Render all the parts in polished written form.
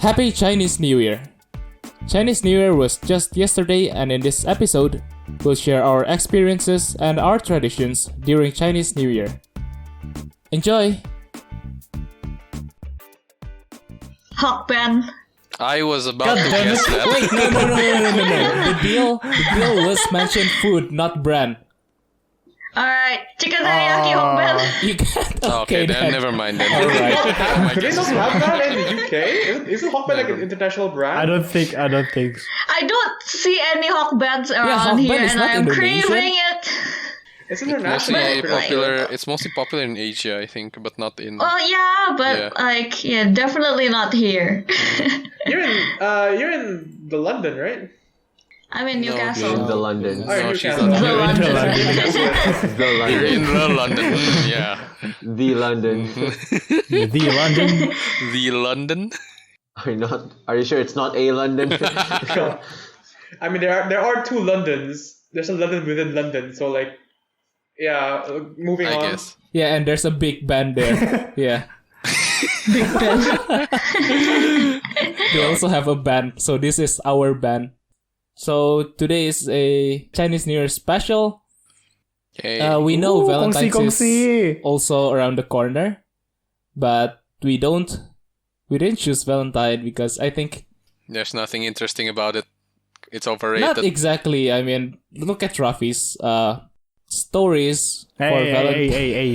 Happy Chinese New Year! Chinese New Year was just yesterday, and in this episode, we'll share our experiences and our traditions during Chinese New Year. Enjoy! Hawkban. I was about to guess that. Wait, no. The deal was mentioned food, not brand. Alright, chicken teriyaki Hawkban. You can't. Okay, then never mind then. Alright. Do they not have that in the UK? Isn't Hawkman like an international brand? I don't think. I don't see any Hawkbans around Hawkban here, is and not I'm Indonesian. craving it. It's Mostly international. popular. It's mostly popular in Asia, I think, but not in. Well, yeah, but definitely not here. You're in the London, right? I'm in No, Newcastle. The London. Oh, No, she's Newcastle. not. The London. The You're London. in the London. Yeah. The London. The London. The London. Are you sure it's not a London? I mean, there are two Londons. There's a London within London, so like, yeah. Moving on. I guess. Yeah, and there's a big band there. Yeah. Big Ben. They also have a band, so this is our band. So today is a Chinese New Year special. Okay. We know Valentine's kongsi. is also around the corner, but we didn't choose Valentine because I think There's nothing interesting about it. It's overrated. not exactly. I mean, look at Rafi's stories for Valentine. Hey.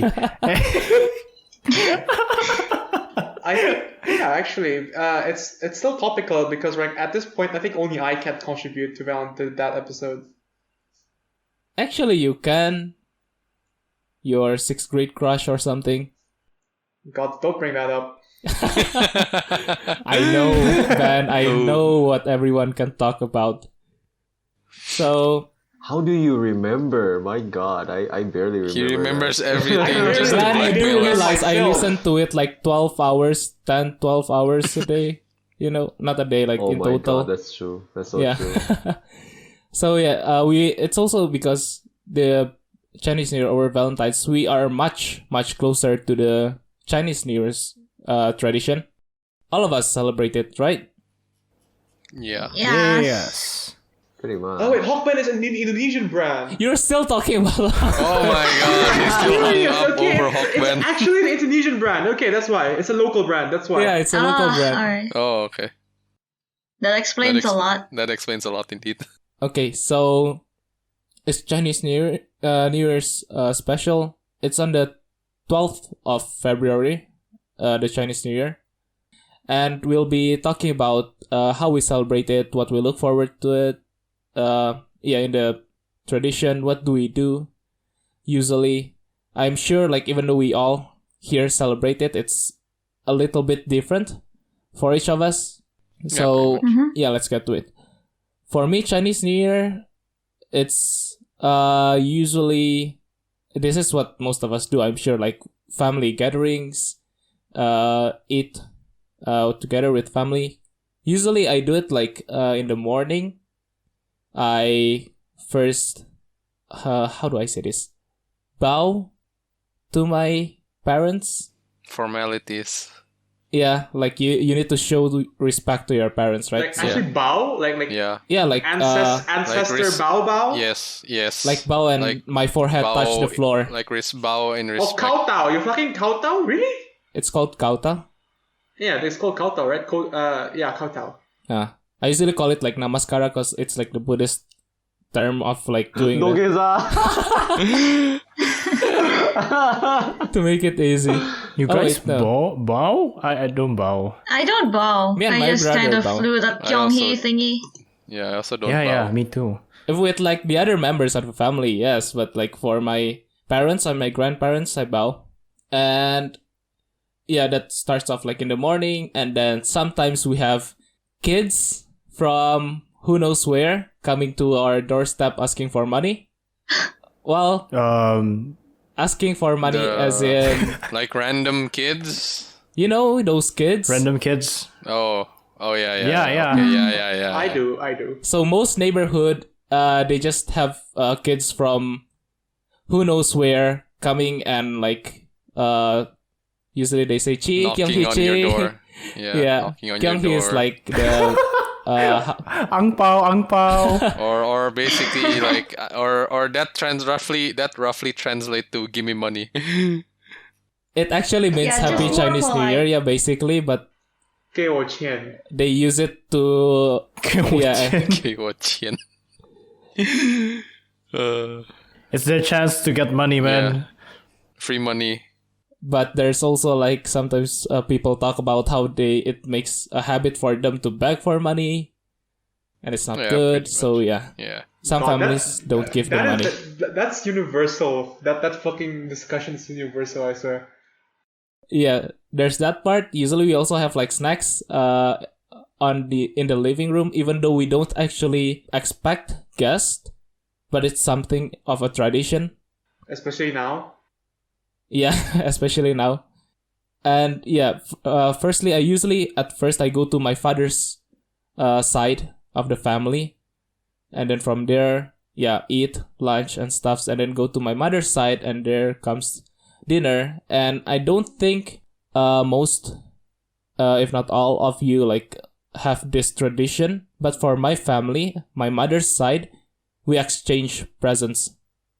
Actually, it's still topical because like at this point, I think only I can contribute to that episode. Actually, you can. Your sixth grade crush or something. God, don't bring that up. I know, man. I know what everyone can talk about. So, How do you remember? My God, I barely remember. He remembers that. everything. Just man, like I do Blackmail us. realize I myself. listen to it like 12 hours, 10, 12 hours a day. You know, not a day, like Oh in my total. God, that's true. That's so Yeah. true. So yeah, it's also because the Chinese New Year or Valentine's, we are much closer to the Chinese New Year's tradition. All of us celebrate it, right? Yeah. Yes. Pretty much. Oh wait, Hawkman is an Indonesian brand. You're still talking about. Oh my God, he's still hung up over Hawkman. It's actually an Indonesian brand. Okay, that's why. It's a local brand. That's why. Yeah, it's a local brand. Alright. Oh, okay. That explains a lot. That explains a lot indeed. Okay, so it's Chinese New Year's special. It's on the 12th of February, the Chinese New Year. And we'll be talking about how we celebrate it, what we look forward to it. In the tradition, what do we do? Usually, I'm sure like even though we all here celebrate it, it's a little bit different for each of us. So let's get to it. For me, Chinese New Year, it's usually, this is what most of us do, I'm sure, like family gatherings, eat together with family. Usually I do it like in the morning. I first, how do I say this? Bow to my parents. Formalities. Yeah, like you need to show respect to your parents, right? Like actually bow, like Yeah. Yeah, like ancestor like bow. Yes. like bow and like my forehead touch the floor. Like bow in Oh, respect. kowtow. You're fucking kowtow? Really? It's called kauta. Yeah, it's called kowtow, right? Kowtow. I usually call it like namaskara because it's like the Buddhist term of like doing the, Dogeza. to make it easy. You Oh, guys wait, no. bow? I don't bow. I don't bow. Me and I my just brother kind of bow. flew that I Kyung-hee also- thingy. Yeah, I also don't Yeah, bow. me too. If with like the other members of the family, yes, but like for my parents and my grandparents, I bow. And yeah, that starts off like in the morning, and then sometimes we have kids from who knows where coming to our doorstep asking for money. Well, asking for money as in, Like random kids. you know, those kids. Random kids. Oh yeah. Yeah. Okay, yeah. I do. So most neighborhood, they just have kids from who knows where coming and like usually they say chi kyung Knocking hi on your chi. door. Yeah, knocking on your Kyung door. is like the Ang pao. or basically like or that roughly translate to give me money. it actually means Yeah, Happy just more Chinese New polite. Year, yeah, basically, but 给我钱. they use it to yeah, 给我钱. It's their chance to get money, man. Yeah. Free money. but there's also like sometimes people talk about how it makes a habit for them to beg for money, and it's not Yeah, good. pretty So yeah, Yeah. some Oh, families don't give the money. That's universal. That fucking discussion is universal, I swear. Yeah, there's that part. Usually we also have like snacks in the living room, even though we don't actually expect guests, but it's something of a tradition. Especially now. Yeah, especially now. And yeah, firstly, at first I go to my father's side of the family, and then from there, yeah, eat lunch and stuffs, and then go to my mother's side, and there comes dinner. And I don't think most, if not all of you, like have this tradition, but for my family, my mother's side, we exchange presents.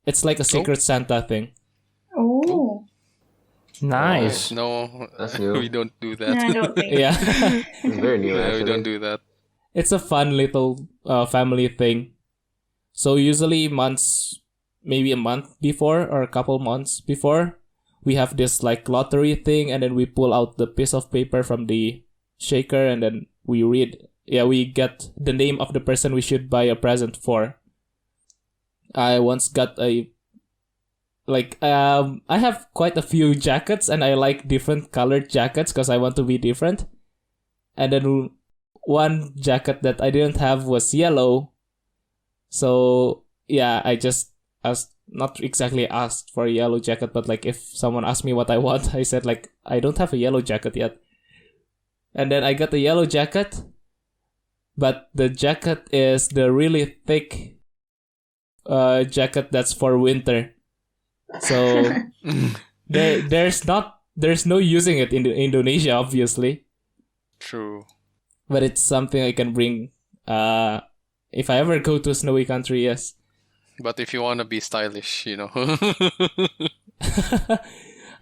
It's like a Secret Santa thing. Oh. Nice. No, That's new. we don't do No, I that. don't think. Yeah. It's very new, Yeah, actually. we don't do that. It's a fun little family thing. So usually maybe a month before or a couple months before, we have this like lottery thing, and then we pull out the piece of paper from the shaker, and then we read. Yeah, we get the name of the person we should buy a present for. I once got I have quite a few jackets, and I like different colored jackets because I want to be different. And then one jacket that I didn't have was yellow. So yeah, I just not exactly asked for a yellow jacket, but like if someone asked me what I want, I said like I don't have a yellow jacket yet. And then I got a yellow jacket, but the jacket is the really thick jacket that's for winter. So there's no using it in Indonesia, obviously. True. But it's something I can bring if I ever go to a snowy country, yes. But if you want to be stylish,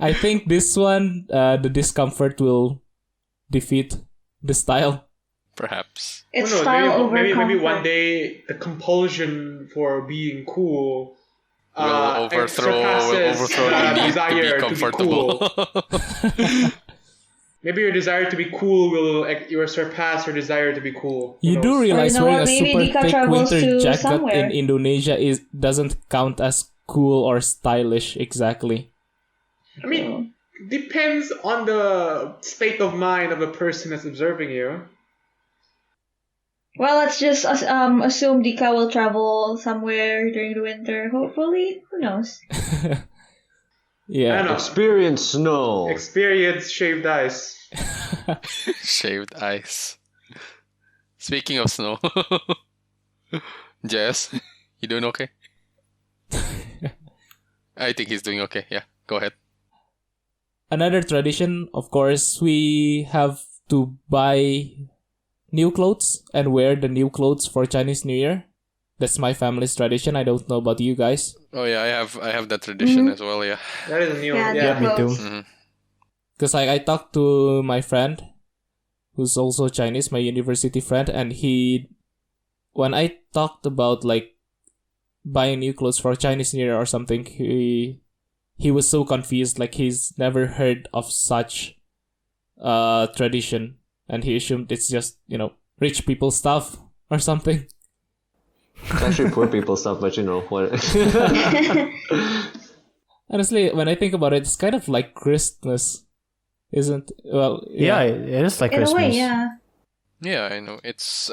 I think this one, the discomfort will defeat the style. perhaps. It's Who knows, style over maybe comfort. one day the compulsion for being cool Will overthrow surpasses the need desire to be to be comfortable. cool. Maybe your desire to be cool will surpass your desire to be cool. Who You do knows? realize Or you know wearing what, a maybe super Dika thick travels winter to jacket somewhere. in Indonesia doesn't count as cool or stylish exactly. I mean, depends on the state of mind of the person that's observing you. Well, let's just assume Dika will travel somewhere during the winter. Hopefully, who knows? I Yeah. don't know. Experience snow. Experience shaved ice. Shaved ice. Speaking of snow, Jess, you doing okay? I think he's doing okay. Yeah, go ahead. Another tradition, of course, we have to buy new clothes and wear the new clothes for Chinese New Year. That's my family's tradition. I don't know about you guys. Oh yeah, I have that tradition as well. Yeah. That is a new. Yeah, Yeah. Me too. Mhm. Because I talked to my friend, who's also Chinese, my university friend, and when I talked about like buying new clothes for Chinese New Year or something, he was so confused, like he's never heard of such tradition, and he assumed it's just rich people stuff or something. It's actually poor people stuff, but what? Honestly, when I think about it, it's kind of like Christmas, isn't? Well, Yeah, it is like In Christmas. a way, yeah. Yeah, I know. It's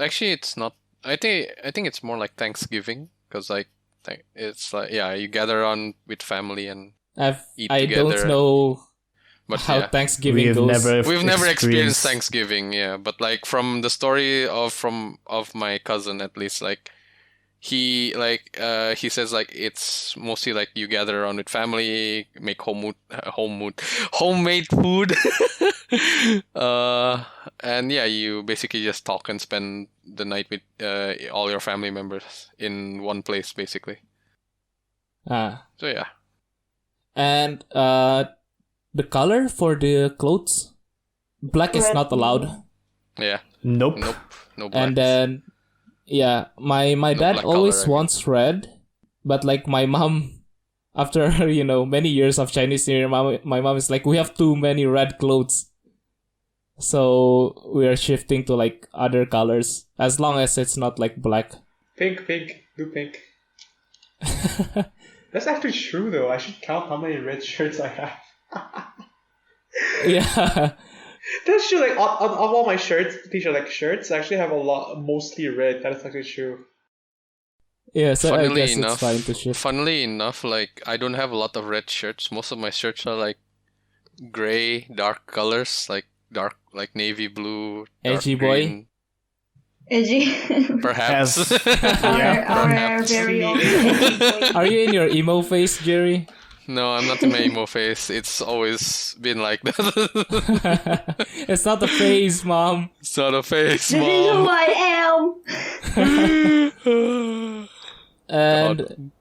not. I think it's more like Thanksgiving because it's like you gather on with family and eat I together. don't know But how yeah. Thanksgiving We've goes. We've never experienced experienced Thanksgiving, yeah. But like from the story of my cousin at least, like he says like it's mostly like you gather around with family, make homemade food. And yeah, you basically just talk and spend the night with all your family members in one place, basically. Ah. So yeah. And the color for the clothes, black is Red. not allowed. Yeah. Nope. Nope. No black. And then, yeah, my dad black always color, I mean. wants red, but like my mom, after many years of Chinese New Year, my mom is like, we have too many red clothes, so we are shifting to like other colors as long as it's not like black. Pink, do pink. That's actually true though. I should count how many red shirts I have. Yeah. That's true. Like on all my shirts, t-shirt like shirts, I actually have a lot, mostly red. That is actually true. Yeah, so I Funnily guess enough, it's fine to shift. Funnily enough, like I don't have a lot of red shirts. Most of my shirts are like gray, dark colors, like dark, like navy blue, dark Edgy boy? green, Edgy. perhaps. Our very own edgy boy. Are you in your emo phase, Jerry? No, I'm not in my emo phase. It's always been like that. It's not a phase, Mom. It's not a phase, This is who mom. I am. And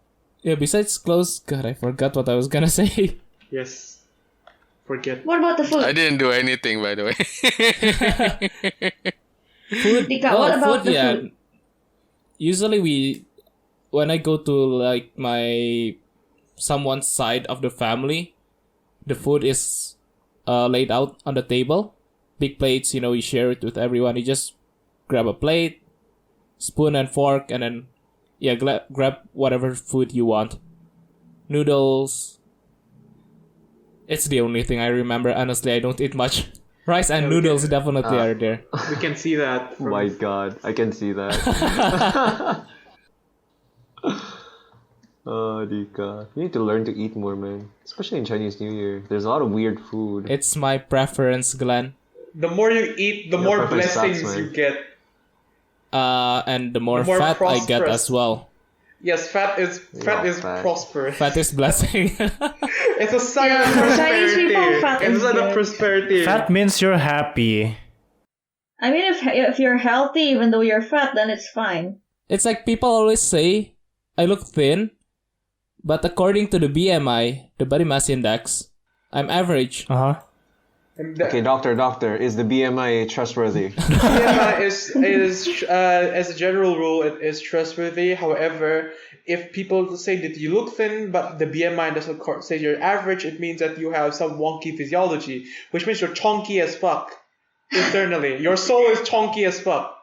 yeah, besides clothes, God, I forgot what I was gonna say. Yes. Forget. What about the food? I didn't do anything, by the way. Food. Dika, what about the food? Usually when I go to like someone's side of the family, the food is laid out on the table. Big plates, you share it with everyone. You just grab a plate, spoon and fork, and then grab whatever food you want. Noodles. It's the only thing I remember. Honestly, I don't eat much. Rice and noodles definitely are there. We can see that. Oh my god, I can see that. Oh, Dika. You need to learn to eat more, man. Especially in Chinese New Year. There's a lot of weird food. It's my preference, Glenn. The more you eat, the Your more preference blessings sucks, man. you get. And the more The more fat I get prosperous. as well. Yes, fat is fat. prosperous. Fat is blessing. It's a sign Yeah, of for Chinese prosperity. people, fat It's is a sign of good. prosperity. Fat means you're happy. I mean, if you're healthy, even though you're fat, then it's fine. It's like people always say, I look thin, but according to the BMI, the body mass index, I'm average. Uh-huh. And the Okay, doctor, is the BMI trustworthy? BMI is as a general rule, it is trustworthy. However, if people say that you look thin, but the BMI doesn't say you're average, it means that you have some wonky physiology, which means you're chonky as fuck. Internally, your soul is chonky as fuck.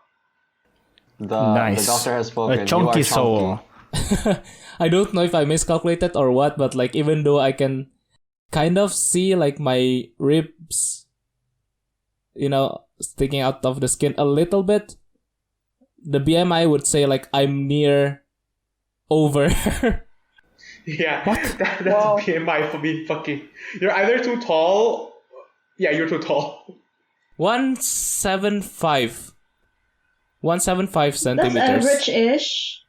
Nice. The doctor has spoken. A You chunky are soul. I don't know if I miscalculated or what, but like even though I can kind of see like my ribs, sticking out of the skin a little bit, the BMI would say like I'm near over. Yeah, that's Wow. BMI for being fucking. You're either too tall. Yeah, you're too tall. 175. 175 That's centimeters. average-ish.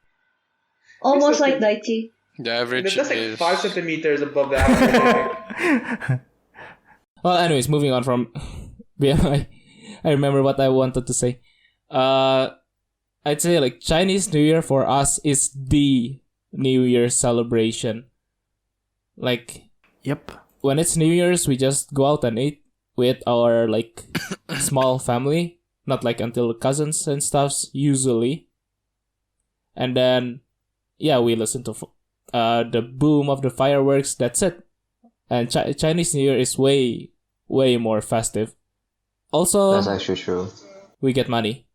Almost like Daichi. The average That's like is 5 centimeters above the average. Well, anyways, moving on from BMI. I remember what I wanted to say. I'd say like Chinese New Year for us is the New Year celebration. Like Yep. when it's New Year's, we just go out and eat with our like small family, not like until cousins and stuffs usually. And then we listen to the boom of the fireworks. That's it. And Chinese New Year is way more festive. Also, That's actually true. we get money.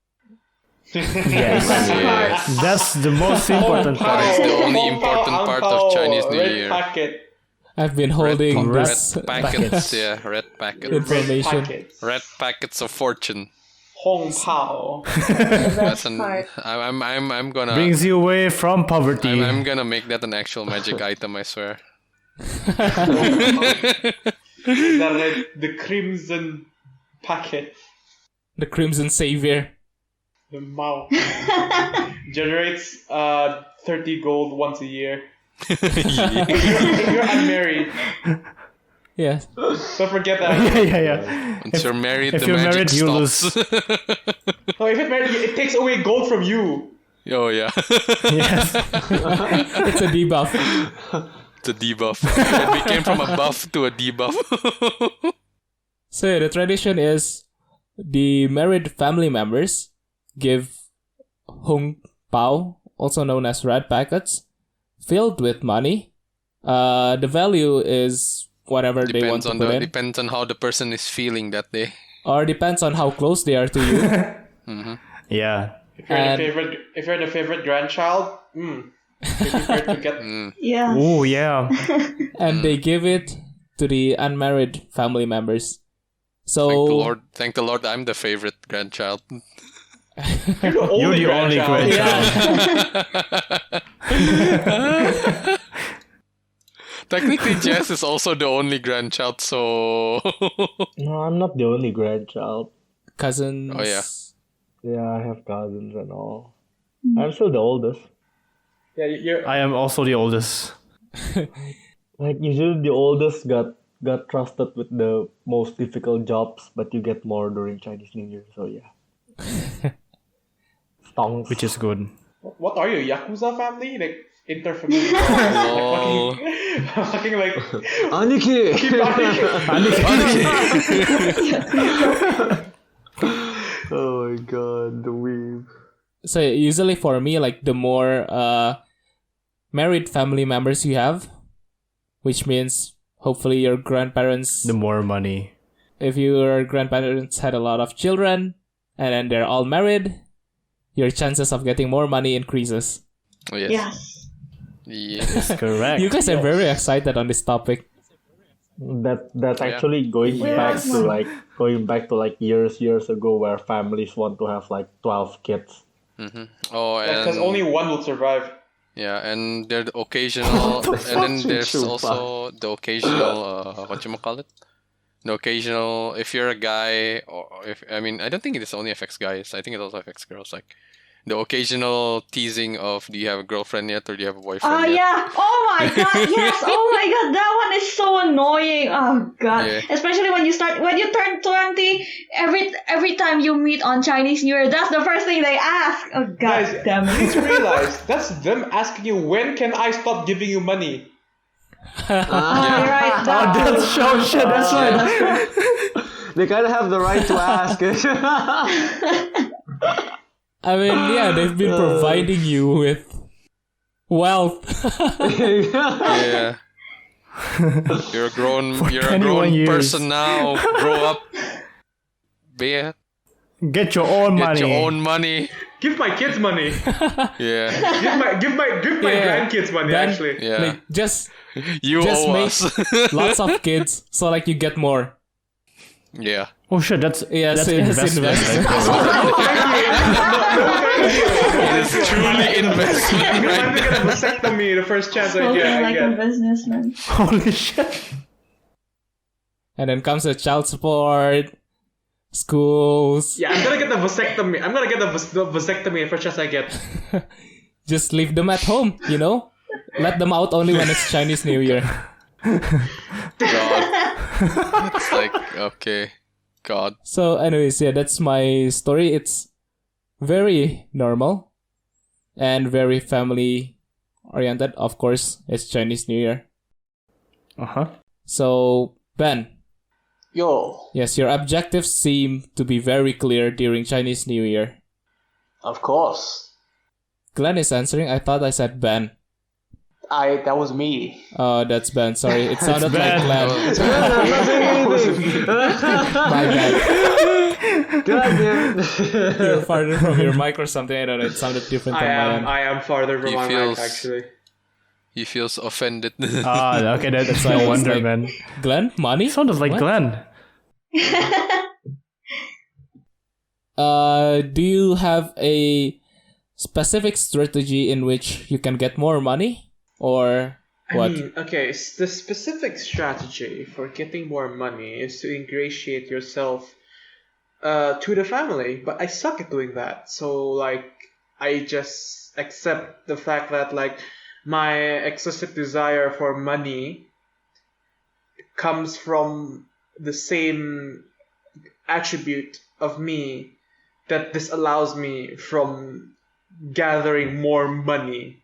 Yes. yes. That's the most important part. That's the only important part of Chinese New red Year. Packet. I've been holding red this packets. Yeah, red packets. information. Packets. Red packets of fortune. Hong Pao. That's an. part. I'm gonna. Brings you away from poverty. I'm gonna make that an actual magic item. I swear. The crimson packet. The Crimson Savior. The Mao. Generates 30 gold once a year. If you're unmarried. Yes. Don't forget that. yeah. Once you're married, if the you're magic married, you stops. No, if it takes away gold from you. Oh yeah, Yes. It's a debuff. it's a debuff. It became from a buff to a debuff. So the tradition is the married family members give hung pao, also known as red packets, filled with money. The value is whatever they want to put in, Depends on how the person is feeling that day. or depends on how close they are to you. Yeah. If you're the favorite grandchild, be prepared to get. Yeah. Oh yeah. And they give it to the unmarried family members. So Thank the Lord, I'm the favorite grandchild. You're the only grandchild. Technically, Jess is also the only grandchild, so No, I'm not the only grandchild. cousins. Oh, yeah. Yeah, I have cousins and all. I'm still the oldest. Yeah, you're. I am also the oldest. Like usually the oldest got trusted with the most difficult jobs, but you get more during Chinese New Year. So yeah. Stonks. Which is good. What are you, Yakuza family? Like interfamilial? Oh. Fucking like. Aniki! Oh my god, the weave. So usually for me, like the more married family members you have, which means hopefully your grandparents, The more money. if your grandparents had a lot of children and then they're all married, your chances of getting more money increases. Oh, yes. Yes. Yes. Correct. You guys are very excited on this topic. That's actually going back to like years ago where families want to have like 12 kids. Oh, and Because only one will survive. yeah, and there's the occasional, and then there's Chupa? also the occasional, what you call it? The occasional, if you're a guy, or I don't think this only affects guys. I think it also affects girls. Like the occasional teasing of, do you have a girlfriend yet, or do you have a boyfriend Oh yet? yeah. Oh my god. Yes. Oh my god. That one is so annoying. Oh god. Yeah. Especially when you turn 20. Every time you meet on Chinese New Year, that's the first thing they ask. Oh god Guys, damn it. please realize that's them asking you, when can I stop giving you money? You're right. That one. That's so shit. That's right. They kind of have the right to ask. I mean, yeah, they've been providing you with wealth. Yeah. You're a grown 21 years. person now. Grow up. Get Get your own money. your own money. Give my kids money. Yeah. Give my Yeah. grandkids money. Then- Actually, Yeah. Like, just You just owe make us. lots of kids so like you get more. Yeah. Oh shit, that's Yes, it's investment. investment. It is truly investment I'm right gonna now. get a vasectomy the first chance I Spoken get. like a businessman. Holy shit. And then comes the child support, schools. Yeah, I'm gonna get the vasectomy. I'm gonna get the vasectomy the first chance I get. Just leave them at home, you know? Let them out only when it's Chinese New Year. God. It's like, okay. God. So anyways, yeah, that's my story. It's very normal and very family oriented. Of course, it's Chinese New Year. Uh-huh. So, Ben, Yo, yes, your objectives seem to be very clear during Chinese New Year. of course. Glenn is answering. I thought I said Ben. That was me. Oh, that's Ben. Sorry, it sounded like Ben. Glenn. My bad. God damn it. You're farther from your mic or something. I don't know. It sounded different from my end. I am farther from He my feels- mic actually. He feels offended. Ah, okay, that's So no it's wonder, like- man. Glenn, money? Sounded like What? Glenn. Do you have a specific strategy in which you can get more money, or what? Okay, the specific strategy for getting more money is to ingratiate yourself to the family, but I suck at doing that. So like, I just accept the fact that like my excessive desire for money comes from the same attribute of me that this allows me from gathering more money.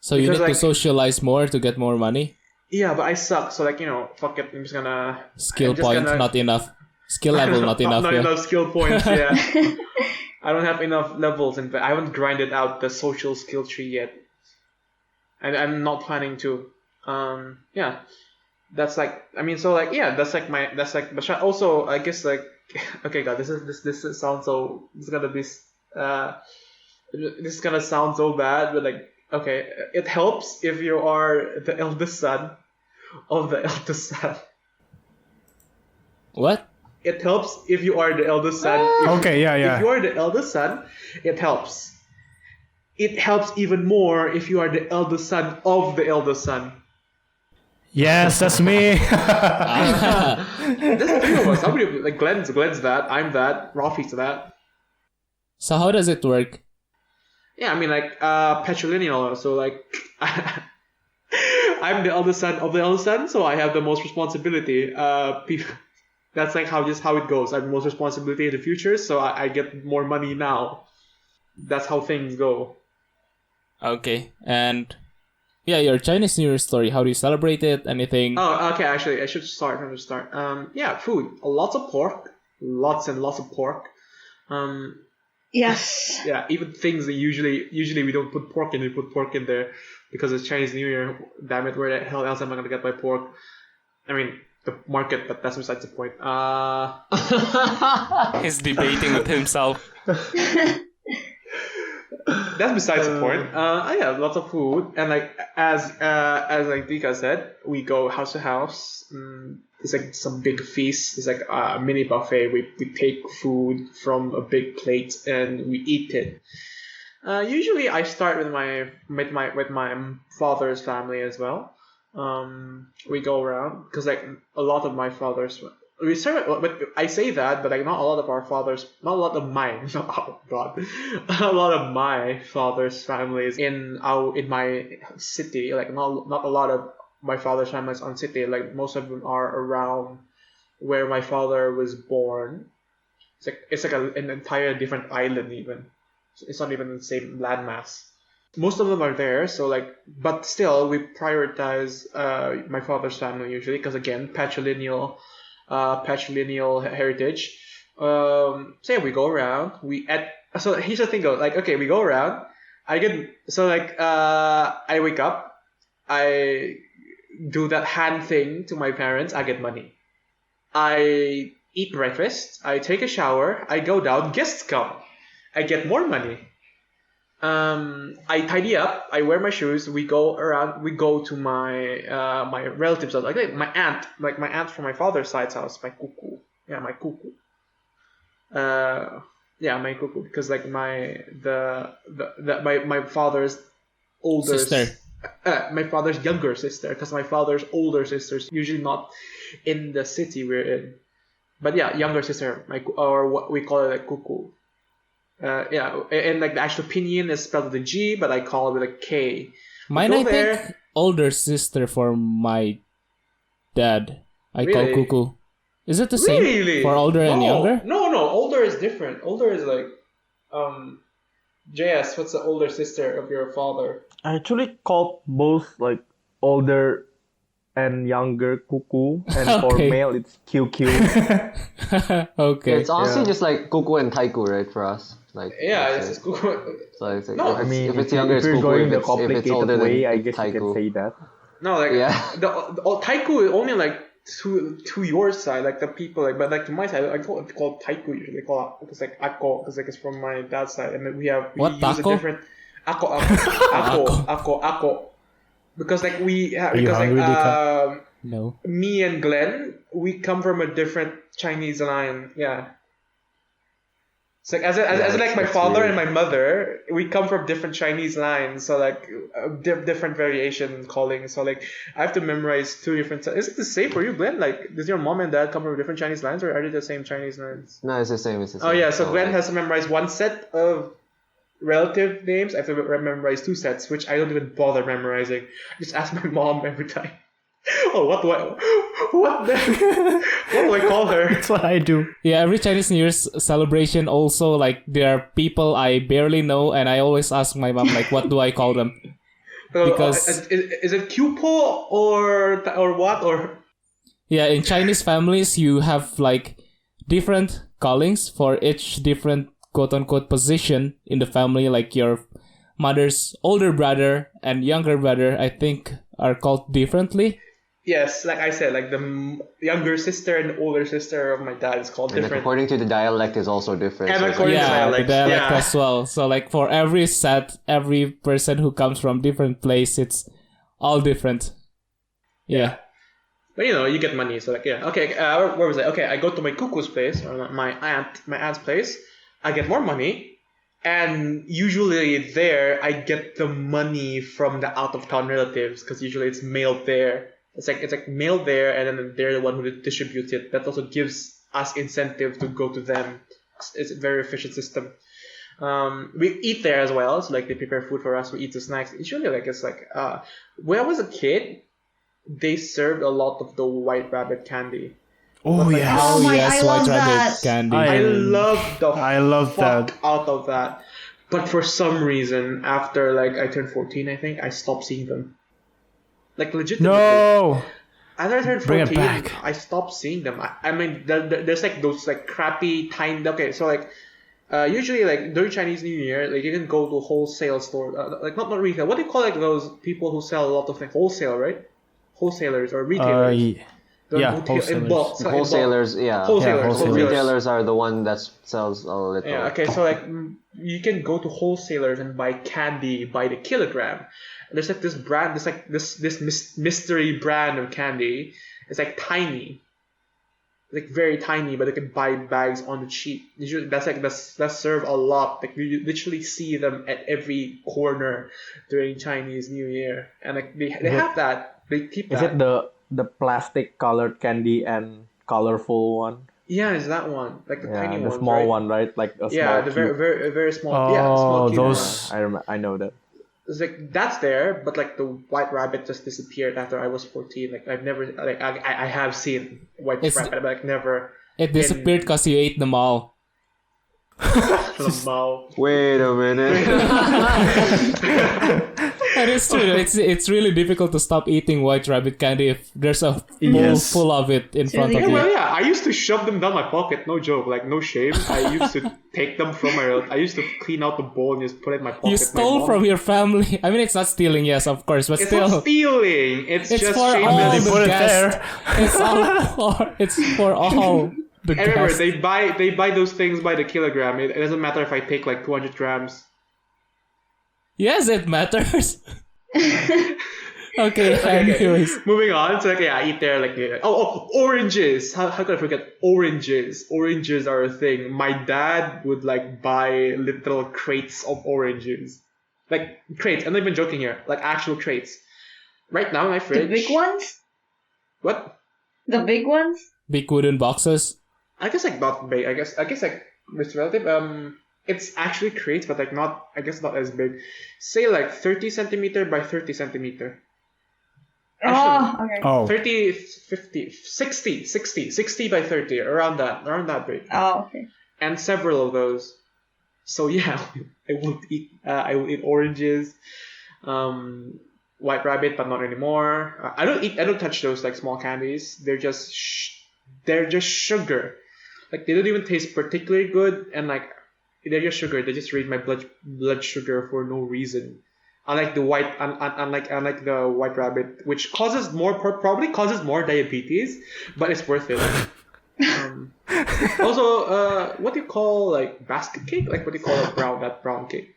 So you Because, need to like- socialize more to get more money. Yeah, but I suck, so like, fuck it, I'm just gonna... Skill I'm just point, gonna- not enough. Skill level, not enough. Not Yeah. enough skill points, yeah. I don't have enough levels, and I haven't grinded out the social skill tree yet. And I'm not planning to. Yeah. That's like, I mean, so like, yeah, that's like but also, I guess like, okay, God, this sounds so, this is gonna sound so bad, but like, okay, it helps if you are the eldest son of the eldest son. What? It helps if you are the eldest son. Okay, yeah. If you are the eldest son, it helps. It helps even more if you are the eldest son of the eldest son. Yes, that's me. There's three of us. How many of you? Like Glenn's that. I'm that. Rafi's that. So how does it work? Yeah, I mean like patrilineal. So like I'm the eldest son of the eldest son, so I have the most responsibility. That's like how it goes. I have the most responsibility in the future, so I get more money now. That's how things go. Okay, and yeah, your Chinese New Year story. How do you celebrate it? Anything? Oh, okay. Actually, I should start from the start. Yeah, food. Lots of pork. Lots and lots of pork. Yes. Yeah, even things that usually we don't put pork in. We put pork in there because it's Chinese New Year. Damn it, where the hell else am I gonna get my pork? I mean, the market, but that's besides the point. He's debating with himself. That's besides the point. Yeah, lots of food, and like as like Dika said, we go house to house. It's like some big feast. It's like a mini buffet. We take food from a big plate and we eat it. Usually, I start with my father's family as well. We go around because like a lot of my father's. We start with, I say that, but like not a lot of our fathers, not a lot of mine. Oh God, a lot of my father's families in my city. Like not a lot of my father's families on city. Like most of them are around where my father was born. It's like an entire different island even. It's not even the same landmass. Most of them are there, so like, but still we prioritize my father's family usually because again patrilineal heritage. So yeah, we go around. So here's the thing, though. Like, okay, we go around. I wake up. I do that hand thing to my parents. I get money. I eat breakfast. I take a shower. I go down. Guests come. I get more money. I tidy up. I wear my shoes. We go around. We go to my my relatives' house. Like my aunt from my father's side's house. My cuckoo. Yeah, my cuckoo. Yeah, my cuckoo. Because like my father's older Sister. My father's younger sister. Because my father's older sister's usually not in the city we're in. But yeah, younger sister. Or what we call it like cuckoo. Yeah, and like the actual pinyin is spelled with a G, but I call it with a K. Mine, Go I there. think older sister for my dad. I call Really? Cuckoo. Is it the same Really? for older and younger? No, older is different. Older is like, JS, what's the older sister of your father? I actually called both like older and younger cuckoo, and for Okay. male it's QQ. Okay. It's honestly Yeah. just like Kuku and Taiku, right, for us. Like Yeah, that's it's it. just So it's like, No, if I it's, mean, if it's younger, if it's you're Kuku. going the If it's older, complicated then way, I it's guess you can Taiku. say that. No, like Yeah. the Taiku is only like to your side, like the people, like, but like to my side, I call Taiku usually. They call it because like Ako, because like it's from my dad's side, and then we What, use taco? a different Ako, because like we have, Are you because like hungry, Dika? No. me and Glenn, we come from a different Chinese line. Yeah. It's like as like my it's father weird. and my mother, we come from different Chinese lines, so like different variation in calling. So like I have to memorize two different. Is it the same for you, Glenn? Like, does your mom and dad come from different Chinese lines, or are they the same Chinese lines? No, it's the same. It's the same. Oh yeah, so Glenn like, has to memorize one set of relative names. I have to memorize two sets, which I don't even bother memorizing. I just ask my mom every time. Oh, what do I call her? That's what I do. Yeah, every Chinese New Year's celebration also, like, there are people I barely know, and I always ask my mom, like, what do I call them? Because- Is it Q-po or what or? Yeah, in Chinese families, you have, like, different callings for each different quote-unquote position in the family. Like, your mother's older brother and younger brother, I think, are called differently. Yes, like I said, like the younger sister and the older sister of my dad is called And like, different. according to the dialect is also different. And so it's according like- to Yeah, dialect, the dialect yeah. as well. So, like, for every set, every person who comes from different place, it's all different. Yeah. But you get money, so like yeah. Okay, where was I? Okay, I go to my cuckoo's place or my aunt's place. I get more money, and usually there I get the money from the out of town relatives because usually it's mailed there. It's like mailed there, and then they're the one who distributes it. That also gives us incentive to go to them. It's a very efficient system. We eat there as well, so like they prepare food for us. We eat the snacks. Usually, like it's like when I was a kid, they served a lot of the white rabbit candy. Oh, But, like, yes. Oh my- yes, I love white rabbit that. candy. I- I love that. fuck out of that. But for some reason, after like I turned 14, I think I stopped seeing them. Like legitimately. No. After I turned Bring it 14, back. I stopped seeing them. I mean, there's like those like crappy tiny. Okay, so like. Usually, like during Chinese New Year, like you can go to wholesale store, like not retail. What do you call like those people who sell a lot of things? Wholesale, right? Wholesalers or retailers. The yeah, who in wholesalers. bulk, sell in bulk. Wholesalers, yeah. Wholesalers. wholesalers. Retailers are the one that sells a little. Yeah. Okay. So like you can go to wholesalers and buy candy by the kilogram. And there's like this brand. There's like this mystery brand of candy. It's like tiny. Like very tiny, but they can buy bags on the cheap. Usually, that's served a lot. Like you literally see them at every corner during Chinese New Year, and like they have that. They keep Is that. it the plastic colored candy and colorful one? Yeah, it's that one, like the Yeah, tiny the ones, small right? one, right? Like a Yeah, small the very cube. very very small. Oh, yeah, small cube those- one. I know that. It's like that's there, but like the white rabbit just disappeared after I was 14. Like I've never like I have seen white It's- rabbit, but like never. It disappeared because you ate them all. Mao. Wait a minute. And it's true. It's really difficult to stop eating white rabbit candy if there's a bowl Yes. full of it in front of Yeah, you. well, yeah. I used to shove them down my pocket. No joke. Like no shame. I used to take them from my. I used to clean out the bowl and just put it in my pocket. You My stole mom- from your family. I mean, it's not stealing, yes, of course, but It's still, not stealing. It's it's just for shameless. all They the put it guests. there. It's for all the And remember, guests. they buy those things by the kilogram. It doesn't matter if I take like 200 grams. Yes, it matters. Okay, anyways. Moving on. So like, yeah, I eat there. Like oranges. How could I forget oranges? Oranges are a thing. My dad would like buy literal crates of oranges, like crates. I'm not even joking here. Like actual crates. Right now in my The fridge. big ones? What? The big ones? Big wooden boxes. I guess like not big. I guess like Mr. Relative. It's actually crates, but like not. I guess not as big. Say like 30 centimeter by 30 centimeter. Oh, okay. Oh, 30, 50, 60 by 30, around that big. Oh, okay. And several of those. So yeah, I will eat oranges, white rabbit, but not anymore. I don't touch those like small candies. They're just sugar. Like they don't even taste particularly good, and like they're just sugar. They just raise my blood sugar for no reason. Unlike the unlike the white rabbit, which probably causes more diabetes, but it's worth it. Also, what do you call like basket cake? Like what do you call that brown cake?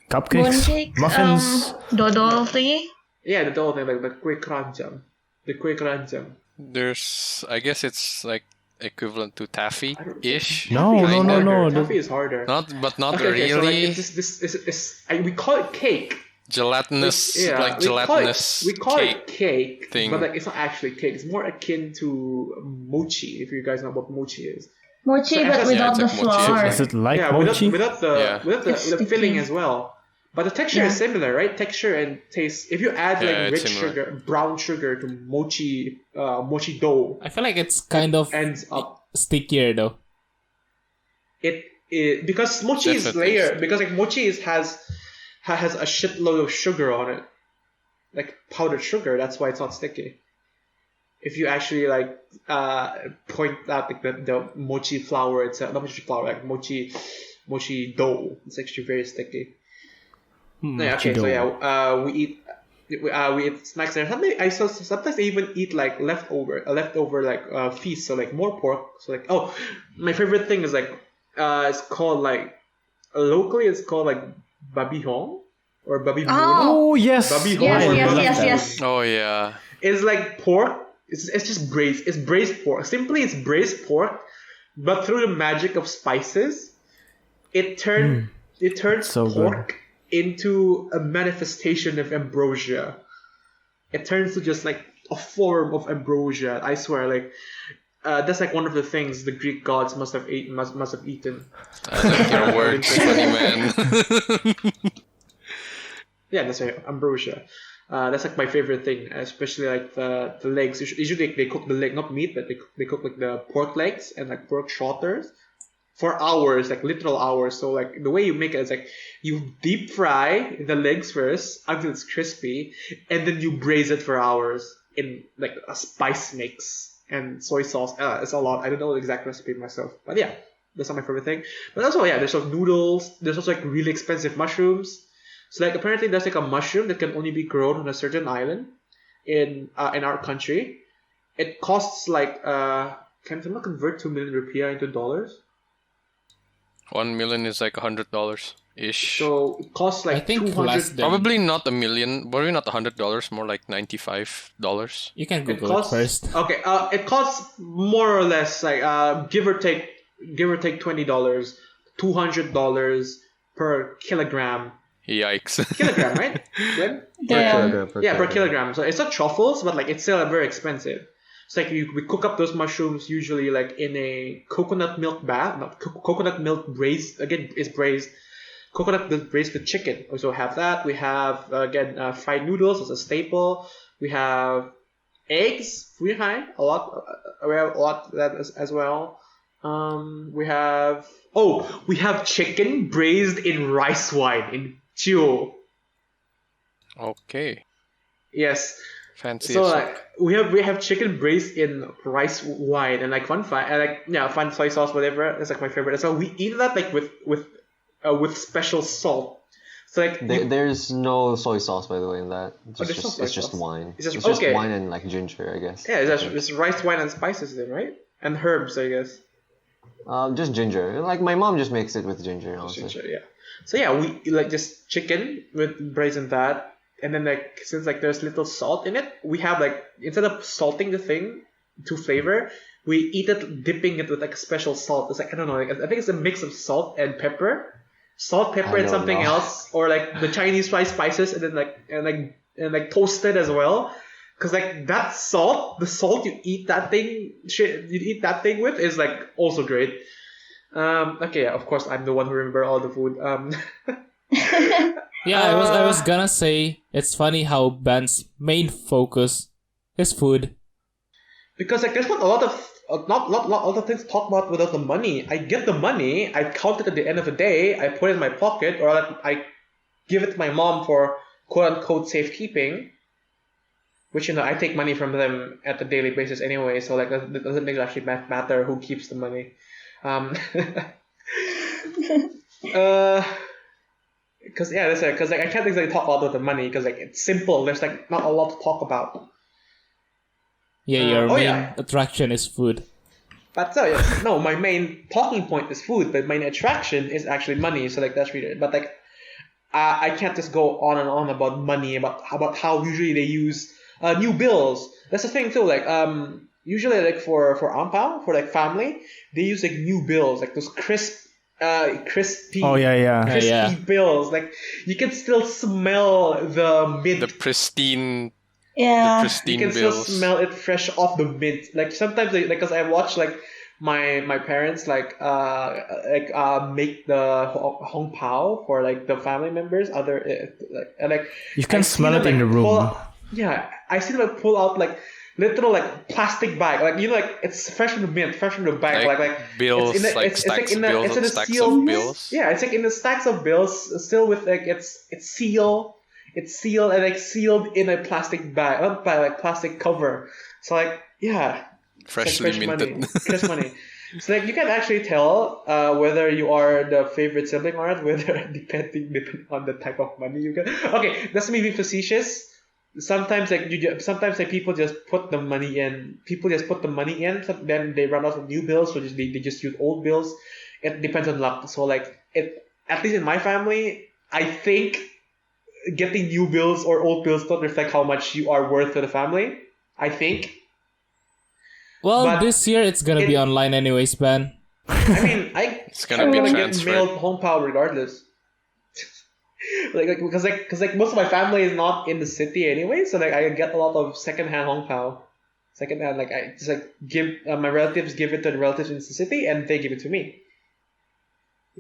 cupcakes, Mooncake? muffins. Dodol thingy? Yeah, the whole thing, like the kueh keranjang. The kueh keranjang. There's, I guess it's like equivalent to taffy-ish. No, Taffy is no, no, harder. no. Taffy is harder. But not Okay, so like really. we call it cake. Gelatinous, Yeah, like we call it- gelatinous We call cake. it cake, thing. but like it's not actually cake. It's more akin to mochi. If you guys know what mochi is. Mochi, So but actually- without Yeah, the it's like mochi. flour. Is it like Yeah, mochi? without the It's filling sticky. as well. But the texture is similar, right? Texture and taste. If you add Yeah, like it's rich similar. sugar, brown sugar to mochi dough, I feel like it's kind of ends up stickier though. it because mochi is Definitely. layered, because like mochi has a shitload of sugar on it, like powdered sugar. That's why it's not sticky. If you actually like point out like the mochi flour itself, not mochi flour, like mochi dough, it's actually very sticky. Yeah, okay, so yeah, we eat snacks there. Sometimes I even eat like leftover like feast, so like more pork. So like, oh, my favorite thing is like it's called like locally it's called like babi hong or babi moon. Oh yes. Babi hong Yes, or yes, babi yes, moon. yes. Oh yeah. It's like pork. It's just braised. It's braised pork. Simply, it's braised pork, but through the magic of spices, it turns So pork into a manifestation of ambrosia. It turns to just like a form of ambrosia. I swear, like that's like one of the things the Greek gods must have eaten. I like your words, funny man. Yeah, that's right, ambrosia. That's like my favorite thing, especially like the legs. Usually they cook the leg, not meat, but they cook like the pork legs and like pork shoulters for hours, like literal hours. So like the way you make it is like you deep fry the legs first until it's crispy, and then you braise it for hours in like a spice mix and soy sauce. It's a lot. I don't know the exact recipe myself, but yeah, that's not my favorite thing. But also yeah, there's like noodles. There's also like really expensive mushrooms. So like apparently there's like a mushroom that can only be grown on a certain island in our country. It costs like can someone convert 2 million rupiah into dollars? 1 million is like $100 ish. So it costs like I think 200. less than. Probably not $1 million. Probably not $100. More like $95. You can It Google costs it first. okay. It costs more or less like give or take $20, $200 per kilogram. Yikes. Kilogram, right? Glenn? Yeah. Per kilogram. So it's not truffles, but like it's still very expensive. It's like we cook up those mushrooms usually like in a coconut milk bath, not coconut milk braised. Again, it's braised. Coconut milk braised with chicken. We also have that. We have again fried noodles as a staple. We have eggs. We have a lot. We have a lot of that as well. We have chicken braised in rice wine in Chio. Okay. Yes. Fancy So as like fuck. we have chicken braised in rice wine and like fun soy sauce, whatever. That's like my favorite. So we eat that like with special salt. So like There's no soy sauce, by the way, in that. there's no soy It's just sauce. wine. It's just- It's just okay. wine and like ginger, I guess. yeah, it's rice wine and spices then, right? And herbs, I guess. Just ginger. Like my mom just makes it with ginger, honestly. Ginger, yeah. So yeah, we like just chicken with braised in that, and then like since like there's little salt in it, we have like instead of salting the thing to flavor, we eat it dipping it with like special salt. It's like I don't know, like, I think it's a mix of salt and pepper, I and don't something know. else, or like the Chinese spices, and then like toasted as well. Cause like that salt, the salt you eat that thing with is like also great. Okay, yeah, of course I'm the one who remember all the food. Yeah, I was gonna say it's funny how band's main focus is food. Because like there's not a lot of things to talk about without the money. I get the money, I count it at the end of the day, I put it in my pocket, or like I give it to my mom for quote unquote safekeeping. Which I take money from them at the daily basis anyway, so like that doesn't make it actually matter who keeps the money. Because yeah, because like I can't exactly talk about the money because like it's simple. There's like not a lot to talk about. Yeah, your main yeah. attraction is food. But so yes, no, my main talking point is food, but my main attraction is actually money. So like that's really, but like I can't just go on and on about money, about how usually they use new bills. That's the thing too. Like usually like for ampao, for like family, they use like new bills, like those crispy. Oh yeah. Crispy Yeah. bills. Like you can still smell the mint. The pristine Yeah. You pristine can still bills. smell it fresh off the mint. Like sometimes, like, because I watch like my parents make the hong pao for like the family members. You can I smell see it them, in the room. I see them pull out like literal like plastic bag, like it's fresh from the mint, fresh from the bag, like bills, it's in like stacks of bills, it's in a stacks seal. of bills. Yeah, it's like in the stacks of bills, still with like it's sealed and like sealed in a plastic bag, not by like plastic cover. So like Freshly fresh minted. money, fresh money. So like you can actually tell whether you are the favorite sibling or not, whether depending on the type of money you get. Okay, that's me being facetious. Sometimes people just put the money in. So then they run out of new bills, so they just use old bills. It depends on luck. So like at least in my family, I think getting new bills or old bills don't reflect how much you are worth to the family. I think. Well, But this year it's gonna be online anyways, Ben. I mean, It's gonna I'm be gonna get transferred. mailed home pao regardless. because most of my family is not in the city anyway, so like I get a lot of secondhand hong pao. Secondhand, like I just like give my relatives give it to the relatives in the city, and they give it to me.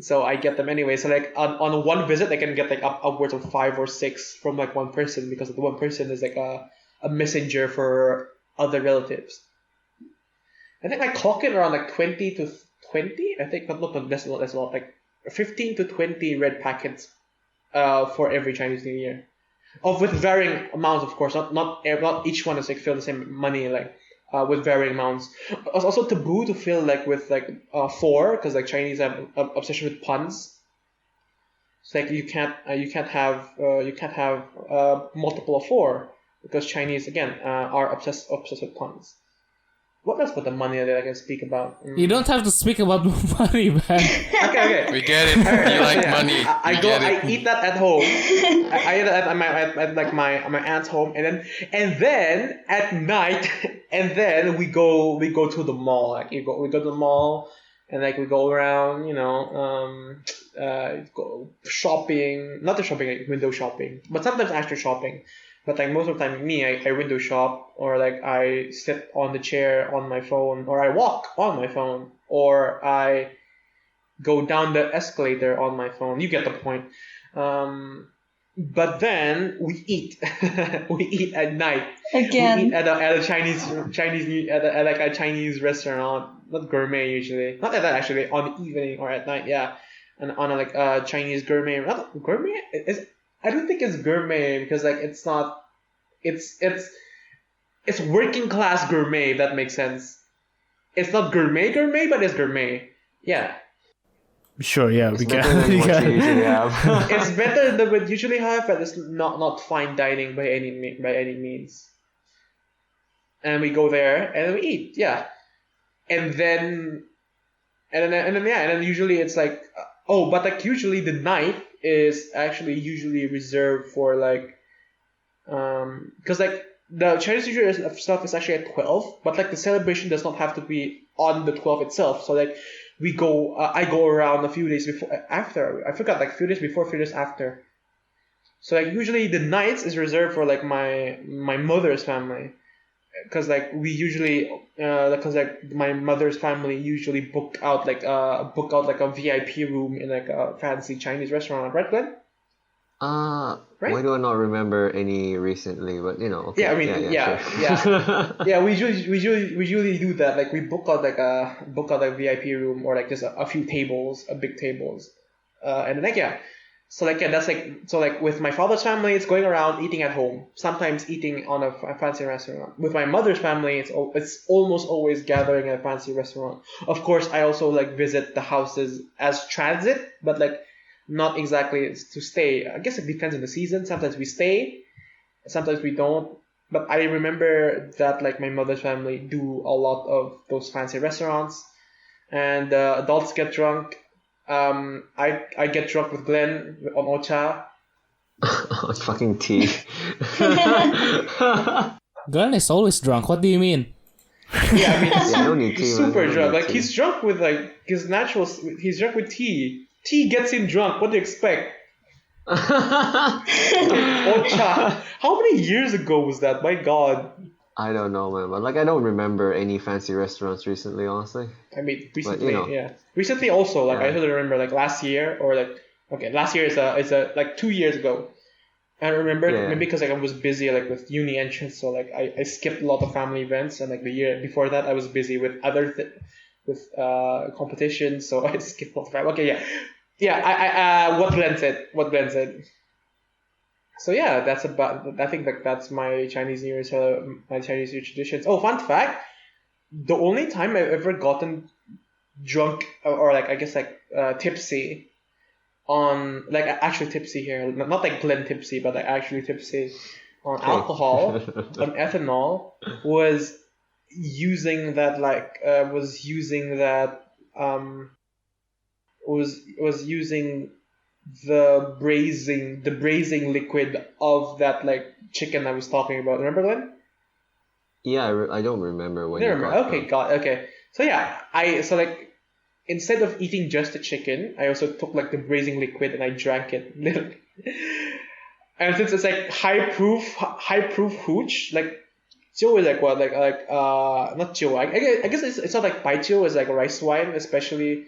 So I get them anyway. So like on one visit, I can get like upwards of 5 or 6 from like one person, because the one person is like a messenger for other relatives. I think I clock it around like 20 to 20. I think that's a lot. Like 15 to 20 red packets for every Chinese New Year, with varying amounts, of course. Not each one is like fill the same money, like with varying amounts. It's also taboo to fill like with like 4, because like Chinese have an obsession with puns. It's like you can't have multiple of 4, because Chinese again are obsessed with puns. What else with the money that I can speak about? You don't have to speak about money, man. Okay. We get it. You like money. I eat that at home. I eat that at my aunt's home, and then at night, and then we go to the mall. Like we go to the mall, and like we go around, go shopping. Not the shopping, like window shopping, but sometimes actual shopping. But like most of the time, I window shop, or like I sit on the chair on my phone, or I walk on my phone, or I go down the escalator on my phone. You get the point. But then we eat. We eat at night. Again. We eat at a Chinese at like a Chinese restaurant, not gourmet usually. Not at that actually, on the evening or at night, yeah. And on a Chinese gourmet, not gourmet. I don't think it's gourmet, because like it's not. It's working class gourmet, if that makes sense. It's not gourmet, but it's gourmet. Yeah. Sure, yeah, It's we better can. than what you usually have. It's better than what you usually have, but it's not fine dining by any means. And we go there and then we eat, yeah. And then usually it's like but like usually the night is actually usually reserved for like because like the Chinese New Year stuff is actually at 12, but like the celebration does not have to be on the 12th itself. So like we go, I go around a few days after. I forgot, like few days before, few days after. So like usually the nights is reserved for like my mother's family, because like we usually because like my mother's family usually book out like a VIP room in like a fancy Chinese restaurant, right, Glenn? Right? Why do I not remember any recently? But okay. Yeah, I mean, sure. yeah. We usually do that. Like we book out a VIP room, or like just a few tables, big tables, and then like So like that's like so like with my father's family, it's going around eating at home. Sometimes eating on a fancy restaurant. With my mother's family, it's almost always gathering at a fancy restaurant. Of course, I also like visit the houses as transit, but like not exactly to stay. I guess it depends on the season. Sometimes we stay, sometimes we don't. But I remember that like my mother's family do a lot of those fancy restaurants, and adults get drunk. I get drunk with Glenn on Ocha. Fucking tea. Glenn is always drunk. What do you mean? Yeah, I mean, I don't need tea. he's man. I super don't drunk. need Like tea. he's drunk with like his natural. He's drunk with tea. Tea gets him drunk. What do you expect? Ocha. How many years ago was that? My God. I don't know, man. But like, I don't remember any fancy restaurants recently, honestly. I mean, But, recently, you know. yeah. Recently also, like, I Yeah. totally remember, like, last year, or, like, okay, last year is like 2 years ago. I remember, Yeah. maybe because, like, I was busy, like, with uni entrance, so, like, I skipped a lot of family events, and, like, the year before that, I was busy with competitions, so I skipped a lot of family. Okay, yeah. Yeah, what Glenn said. So yeah, that's about. I think that that's my Chinese New Year, my Chinese New Year traditions. Oh, fun fact: the only time I've ever gotten drunk, or like I guess like tipsy, on like actually tipsy here, not like Glenn tipsy, but like actually tipsy on alcohol, on ethanol, was using that was using the braising liquid of that like chicken I was talking about. Remember, Glenn? Yeah, I don't remember when Never you remember. got Okay, them. got okay. So yeah, like instead of eating just the chicken, I also took like the braising liquid and I drank it literally. And since it's like high proof hooch, like jiu is like what not jiu. I guess it's not like baijiu is like rice wine, especially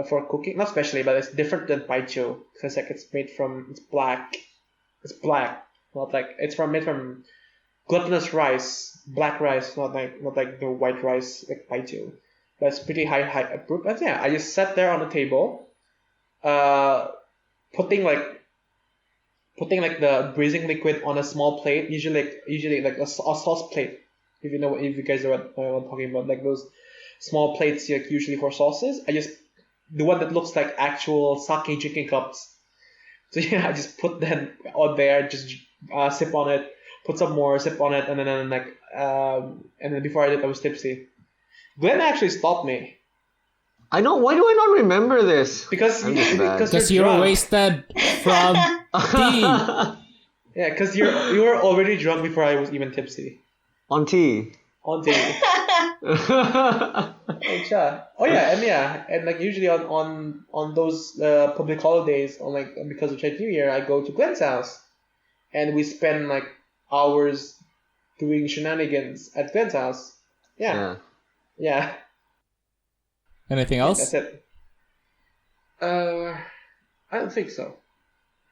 for cooking. Not especially, but it's different than baijiu because like it's black. It's black, not like it's made from glutinous rice, black rice, not like the white rice like baijiu. But it's pretty high proof. But yeah, I just sat there on the table, putting like the braising liquid on a small plate, usually like a sauce plate. If you guys know what I'm talking about, like those small plates like usually for sauces. The one that looks like actual sake drinking cups. So yeah, I just put that on there, just sip on it, put some more, sip on it, and then before I did, I was tipsy. Glenn actually stopped me I know. Why do I not remember this? because I'm just bad. Because you were drunk. wasted from tea. Yeah, because you were already drunk before I was even tipsy. On tea. On day. Oh yeah, and like usually on those public holidays, on like because of Chinese New Year, I go to Glenn's house, and we spend like hours doing shenanigans at Glenn's house. Yeah. Anything That's else? it. I don't think so.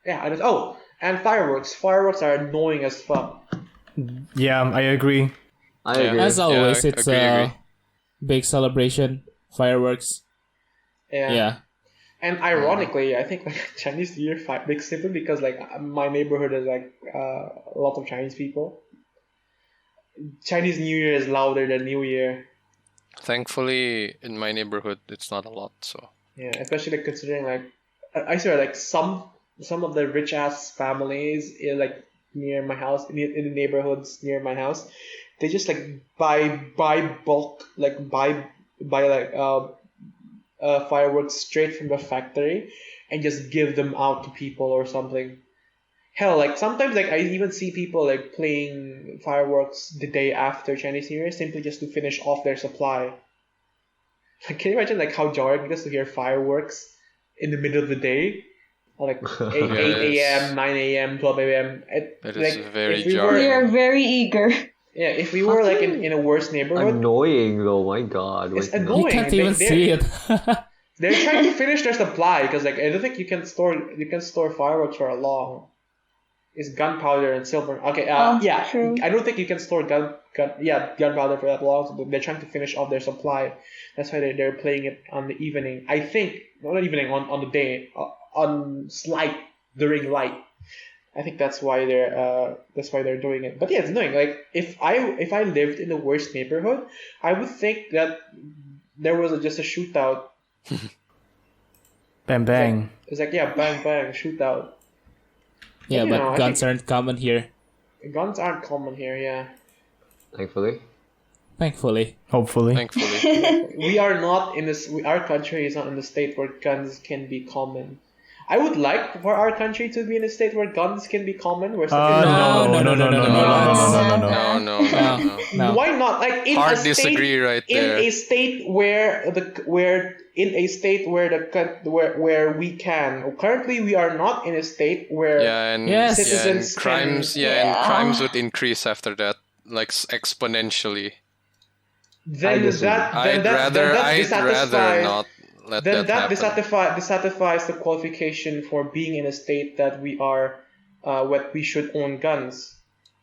Yeah, I just. Oh, and fireworks. Fireworks are annoying as fuck. Yeah, I agree. I agree. As always, it's agree. a big celebration. Fireworks. Yeah. And ironically, I think like Chinese New Year big simply because like my neighborhood is like a lot of Chinese people. Chinese New Year is louder than New Year. Thankfully, in my neighborhood, it's not a lot. So Yeah, especially like considering like I swear like some of the rich ass families in like near my house in the neighborhoods near my house, they just like buy bulk like buy like fireworks straight from the factory and just give them out to people or something. Hell, like sometimes like I even see people like playing fireworks the day after Chinese New Year simply just to finish off their supply. Like, can you imagine like how jarring it is to hear fireworks in the middle of the day? Like 8 Yes. a.m., 9 a.m., 12 a.m. That is Like, very if we jarring. were, They are very eager. yeah, if we were like in a worse neighborhood, Annoying though. My God. it's Wait, no. You annoying. can't even see it. They're trying to finish their supply because like I don't think you can store fireworks for a long. It's gunpowder and silver. Okay, yeah. True. I don't think you can store gunpowder for that long. So they're trying to finish off their supply. That's why they're playing it on the evening. I think not evening on the day on light during light. I think that's why they're doing it. But yeah, it's annoying. Like if I lived in the worst neighborhood, I would think that there was just a shootout. Bang bang. It's like yeah, bang bang, shootout. Yeah, You but know, I guns think- aren't common here. Guns aren't common here. Yeah. Thankfully. Thankfully. Hopefully. Thankfully. We are not in this. Our country is not in the state where guns can be common. I would like for our country to be in a state where guns can be common. Where No. Why not? Like in Hard a state, disagree right in there. a state where we can. Currently, we are not in a state where Yeah, and Yes. yeah, and citizens crimes. can. Yeah, and crimes would increase after that. like exponentially. Then disagree. I'd rather not let Then that that happen. dissatisfies the qualification for being in a state that we are, what we should own guns.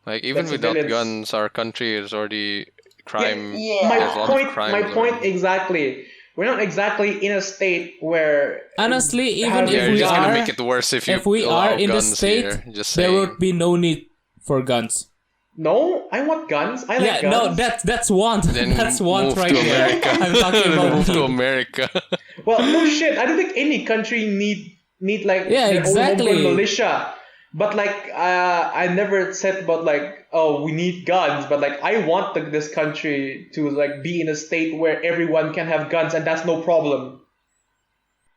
Like even That without civilians- guns, our country is already crime. Yeah. There's a lot of crime. My point exactly. We're not exactly in a state where. Honestly, even having Yeah, if you're we just gonna are, make it worse if you if we allow are in the guns state, here. Just there saying. would be no need for guns. No, I want guns. I like Yeah, guns. no, that's want. Then That's want move right to there. America. I'm talking about Move to need. America. Well, no shit. I don't think any country need like Yeah, their exactly. own homegrown militia. But like, I never said about like, oh, we need guns. But like, I want this country to like be in a state where everyone can have guns and that's no problem.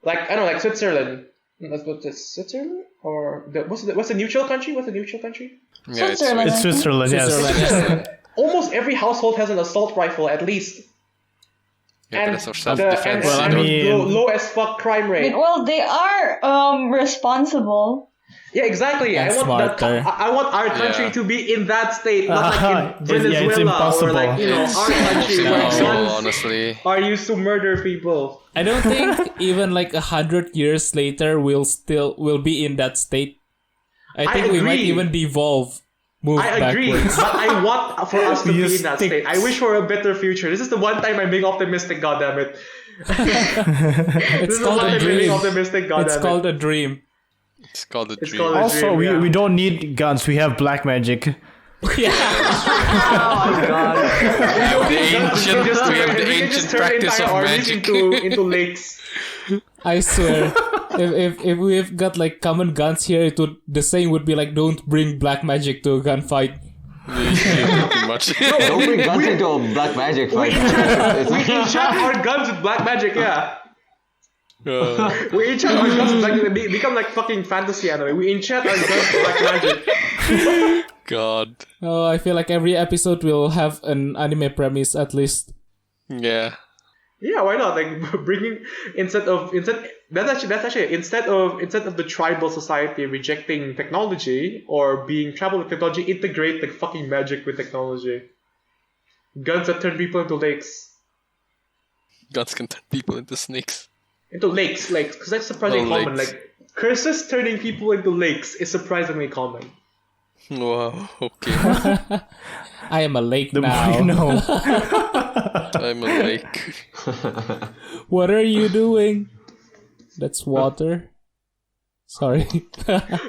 Like I don't know, like Switzerland. That's what this Switzerland or what's the neutral country? What's the neutral country? Yeah, it's Switzerland. It's Switzerland, yes. Switzerland, yes. Almost every household has an assault rifle at least. Yeah, but And it's for the self-defense. Well, I and mean- low as fuck crime rate. Well, they are responsible. Yeah, exactly. And I want smarter. I want our country Yeah. to be in that state, not like in Yeah, it's Venezuela or like impossible. our country No, where guns honestly. are used to murder people. I don't think even like 100 years later we'll be in that state. I I think we might agree. even move I agree, backwards. but I want for us to be Use in that sticks. state. I wish for a better future. This is the one time I'm being optimistic. Goddammit. It's This is the called one a time I'm being dream. optimistic. Goddammit. It's called a dream. It's called a It's dream. called a Also, dream, yeah. we don't need guns. We have black magic. Yeah. The ancient, Just we have the we can ancient just turn practice entire of armies magic. into lakes. I swear, if we've got like common guns here, the saying would be like, "Don't bring black magic to a gunfight." Pretty much. Don't bring guns into a black magic We fight. enchant our guns with black magic. Yeah. We enchant our guns with black magic. They become like fucking fantasy anime. We enchant our guns with black magic. God. Oh, I feel like every episode will have an anime premise at least. Yeah. Yeah, why not? Like bringing instead of instead of the tribal society rejecting technology or being tribal with technology, integrate the fucking magic with technology. Guns that turn people into lakes. Guns can turn people into snakes. Into lakes, because that's surprisingly Oh, common. lakes. Like curses turning people into lakes is surprisingly common. Wow, okay. I am a lake The more now. you know. I'm a lake. What are you doing? That's water. Sorry.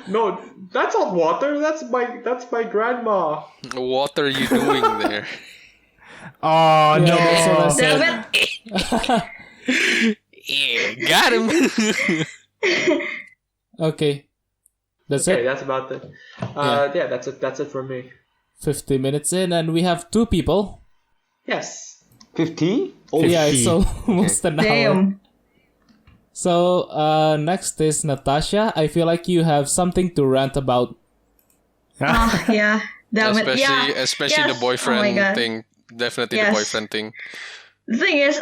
No, that's not water. That's my grandma. What are you doing there? Oh, Yeah, no. that's what I said. Damn it! Yeah, got him. Okay. That's Okay, it. that's about it. Yeah, that's it. That's it for me. 50 minutes in, and we have 2 people. Yes. 50? Yeah, it's almost an hour. Damn. So, next is Natasha. I feel like you have something to rant about. Yeah. Damn it. Yeah. Especially Yes. the boyfriend Oh my God. thing. Definitely Yes. the boyfriend thing. The thing is,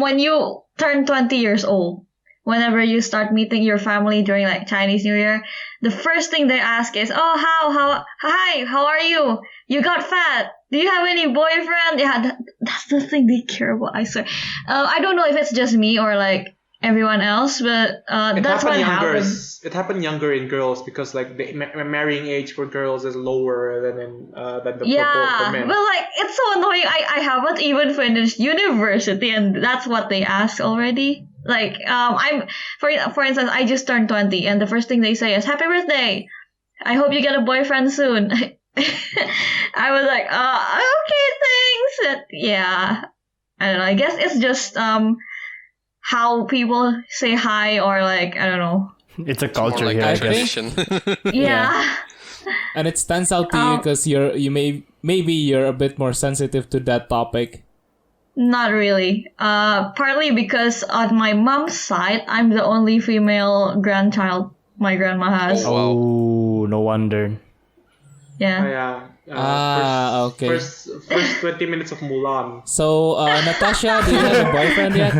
when you turn 20 years old, whenever you start meeting your family during like Chinese New Year, the first thing they ask is, "Oh, hi, how are you? You got fat? Do you have any boyfriend?" Yeah, that's the thing they care about. I swear. I don't know if it's just me or like everyone else, but that's what happens. It happened younger in girls because like the marrying age for girls is lower than the Yeah, for men. but like it's so annoying. I haven't even finished university, and that's what they ask already. Like I'm for instance, I just turned 20, and the first thing they say is "Happy birthday! I hope you get a boyfriend soon." I was like, okay, thanks. Yeah, I don't know. I guess it's just how people say hi, or like I don't know. It's a More culture like here, a I guess. tradition. Yeah. And it stands out to you because maybe you're a bit more sensitive to that topic. Not really. Partly because on my mom's side, I'm the only female grandchild my grandma has. Oh, wow. Oh, no wonder. Yeah. Yeah. Okay. First 20 minutes of Mulan. So, Natasha, do you have a boyfriend yet?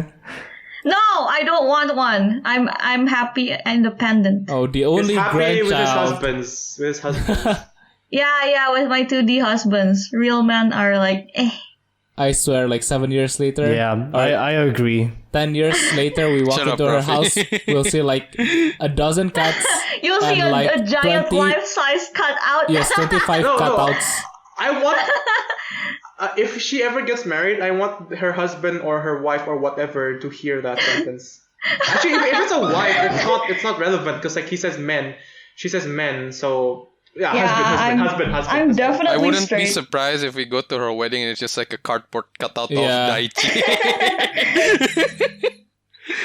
No, I don't want one. I'm happy independent. Oh, the He's only happy with his grandchild. husbands. With his husbands. Yeah, with my 2D husbands. Real men are like, eh. I swear, like 7 years later. Yeah, I agree. 10 years later, we walk Shut up, into her Rafi. house. We'll see like a dozen cats. You'll see and, like, a giant 20 life-size cutout. Yes, 25 No, no. cutouts. I want. If she ever gets married, I want her husband or her wife or whatever to hear that sentence. Actually, if it's a wife, it's not relevant because like he says men, she says men. So yeah, husband. I'm definitely I wouldn't straight. be surprised if we go to her wedding and it's just like a cardboard cutout Yeah. of Daichi.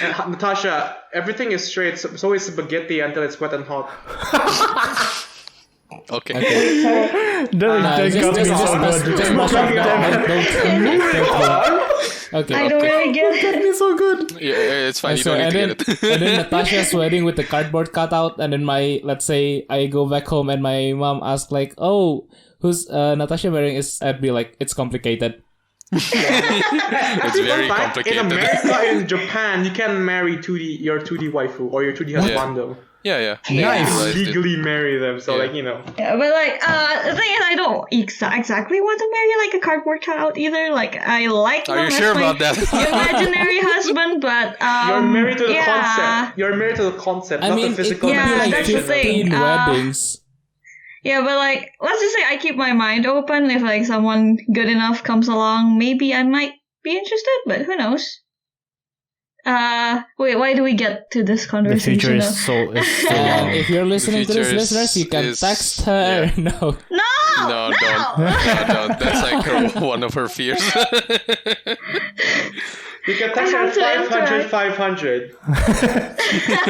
And Natasha, everything is straight. So is spaghetti until it's wet and hot. Okay. Okay. I don't really get it. It's so good. Yeah, it's fine. You don't need to get it. And then Natasha's wedding with the cardboard cutout, and then let's say I go back home and my mom asks like, "Oh, who's Natasha wearing?" I'd be like, "It's complicated." It's very In complicated. America and Japan, you can marry your 2D waifu or your 2D husbando. Yeah. Nice. Legally marry them, so Yeah. like, you know. Yeah, but like, the thing is, I don't exactly want to marry like a cardboard cutout either. Like, I like Are them you as sure my about that? imaginary husband, but You're married to the yeah. concept. You're married to the concept, I not mean, the physical. it could be Yeah, like that's the 15 thing. weddings. Yeah, but like, let's just say I keep my mind open. If like someone good enough comes along, maybe I might be interested. But who knows? Wait, why do we get to this The conversation? future now? is so And if you're listening to this, future listeners, you can is- text her. yeah. No. No, No. That's like one of her fears. You can text I her have to 500,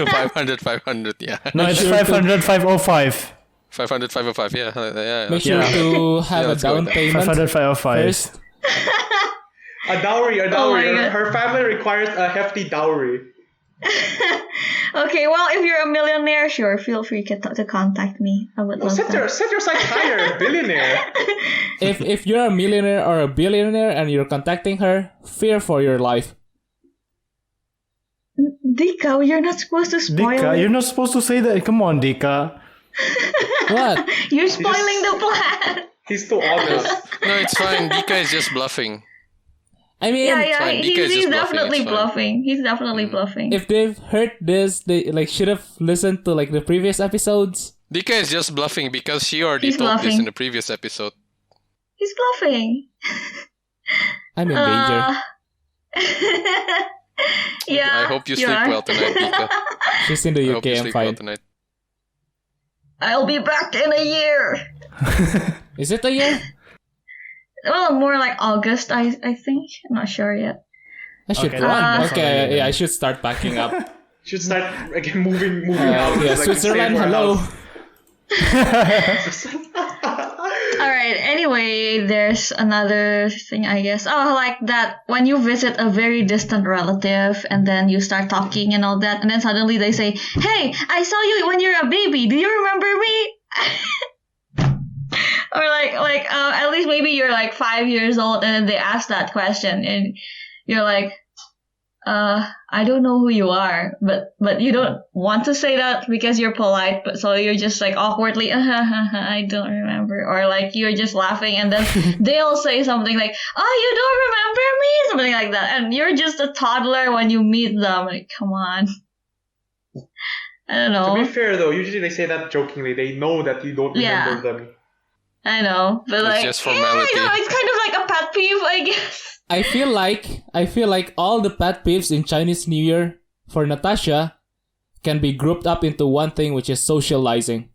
interact. 500, yeah. No, it's sure 500, 505. 500, 505, yeah. Make sure Yeah. to have Yeah, a let's go down with that. payment 500, 505. first. A dowry. Oh my God. Her family requires a hefty dowry. Okay, well, if you're a millionaire, sure, feel free to contact me. I would love Set your that. sights higher, billionaire. If you're a millionaire or a billionaire and you're contacting her, fear for your life. Dika, you're not supposed to spoil Dika, it. you're not supposed to say that. Come on, Dika. What? You're spoiling the plan. He's too honest. No, it's fine. Dika is just bluffing. I mean, Yeah, fine. Dika is he's just bluffing, definitely it's fine. bluffing. He's definitely bluffing. if they've heard this, they like should have listened to like the previous episodes. Dika is just bluffing because she already He's told this bluffing. in the previous episode. He's bluffing. I'm in danger. Yeah. I hope you you sleep are. well tonight, Dika. She's in the I hope UK. you I'm sleep well fine. tonight. I'll be back in a year. Is it a year? Well, more like August, I think. I'm not sure yet. I should Okay, run. that's Okay, already yeah, I done. should start packing up. Should start again moving out. Yeah, like, Switzerland. save our Hello. house. Alright, anyway, there's another thing, I guess. Oh, like that when you visit a very distant relative and then you start talking and all that, and then suddenly they say, "Hey, I saw you when you're a baby. Do you remember me?" Or at least maybe you're like 5 years old and then they ask that question and you're like, I don't know who you are, but you don't want to say that because you're polite, but so you're just like awkwardly, I don't remember, or like you're just laughing and then they'll say something like, oh, you don't remember me, something like that, and you're just a toddler when you meet them. Like, come on. I don't To be know. fair though, usually they say that jokingly. They know that you don't Yeah. remember them. I know, but It's like, just yeah, formality. I know, it's kind of like a pet peeve, I guess. I feel like all the pet peeves in Chinese New Year for Natasha can be grouped up into one thing, which is socializing.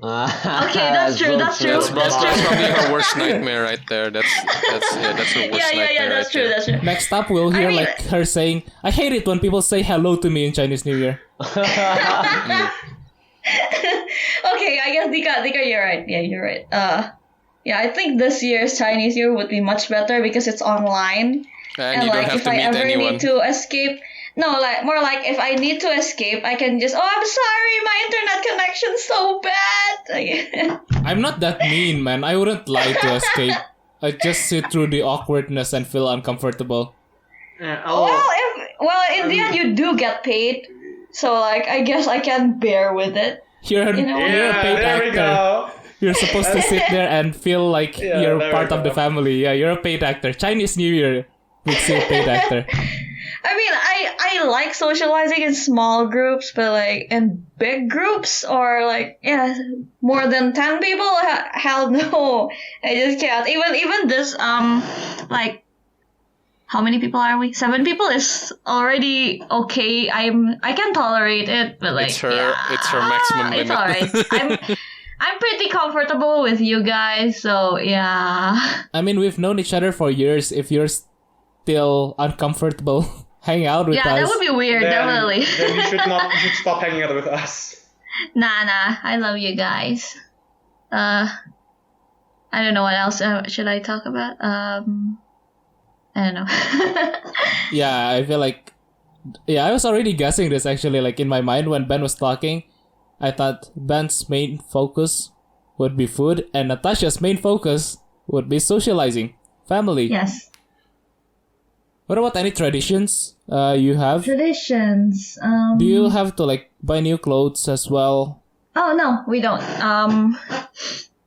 Okay, that's true. That's true. That's probably her worst nightmare right there. That's her worst Yeah, nightmare that's right true. there. That's true. Next up, we'll hear mean- like her saying, "I hate it when people say hello to me in Chinese New Year." Okay, I guess Dika, you're right. Yeah, you're right. Yeah, I think this year's Chinese New Year would be much better because it's online. And you don't like, have if to I meet ever anyone. need to escape, no, like more like if I need to escape, I can just, oh, I'm sorry, my internet connection's so bad. I'm not that mean, man. I wouldn't lie to escape. I just sit through the awkwardness and feel uncomfortable. In the end, you do get paid, so like I guess I can bear with it. You're, You know, you're a paid there we actor. go. You're supposed to sit there and feel like Yeah, you're there part we of the go. family. Yeah, you're a paid actor. Chinese New Year makes you a paid actor. I mean, I like socializing in small groups, but like in big groups or like more than 10 people, hell no, I just can't. Even this like how many people are we? 7 people is already okay. I can tolerate it, but like It's her maximum it's limit. alright. I'm pretty comfortable with you guys, so yeah. I mean, we've known each other for years. If you're still uncomfortable hanging out with Yeah, us, that would be weird, definitely. Then you should stop hanging out with us. Nah, I love you guys. I don't know what else should I talk about. I don't know. yeah, I feel like, I was already guessing this actually. Like in my mind when Ben was talking, I thought Ben's main focus would be food, and Natasha's main focus would be socializing, family. Yes. What about any traditions you have? Traditions. Do you have to like buy new clothes as well? Oh no, we don't.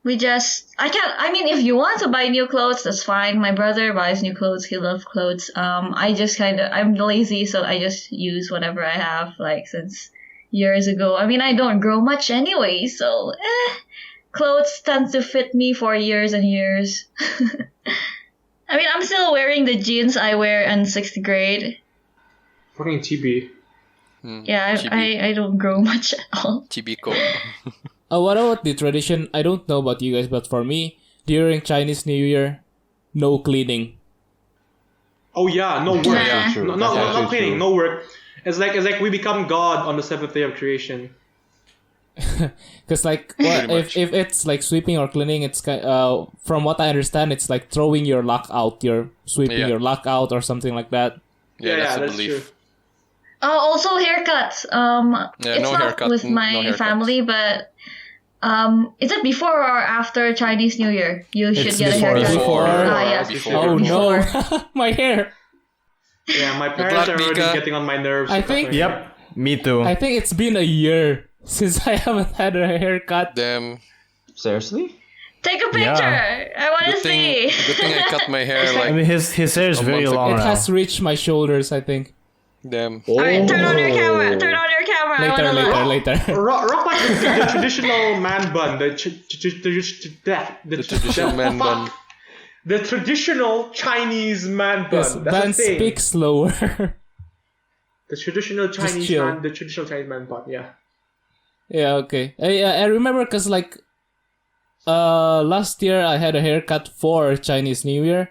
We just I mean if you want to buy new clothes, that's fine. My brother buys new clothes, he loves clothes. I'm lazy, so I just use whatever I have, like since years ago. I mean I don't grow much anyway, so clothes tend to fit me for years and years. I mean I'm still wearing the jeans I wear in 6th grade. Fucking TB. Yeah, I don't grow much at all. Chibico. What about the tradition? I don't know about you guys, but for me, during Chinese New Year, no cleaning. Oh yeah, no work. Yeah, true. No, That's no actually cleaning, true. no work. It's like we become God on the 7th day of creation. Because like, Pretty if much. it's like sweeping or cleaning, it's from what I understand, it's like throwing your luck out. You're sweeping Yeah. your luck out or something like that. Yeah, that's the that's belief. true. Also haircuts. It's no not haircut, with no my haircuts. family, but is it before or after Chinese New Year? You should It's get a before. haircut. Before. Yes. Before. Oh no, Before. my hair! Yeah, my luck, parents are already Mika. getting on my nerves. I think- Yep, me too. I think it's been a year since I haven't had a haircut. Damn. Seriously? Take a picture. Yeah. I want to Good thing, see. good thing I cut my hair I like mean, his hair is A very month ago. long It now. has reached my shoulders, I think. damn. Alright, turn on your camera. Turn on your camera. I Later, want to look. later. rock like the traditional man bun. The traditional man bun. The traditional Chinese man bun. Yes, That's Ben, the thing. speak slower. The traditional Chinese chill. man. The traditional Chinese man bun. Yeah. Yeah, okay. I remember because like last year I had a haircut for Chinese New Year,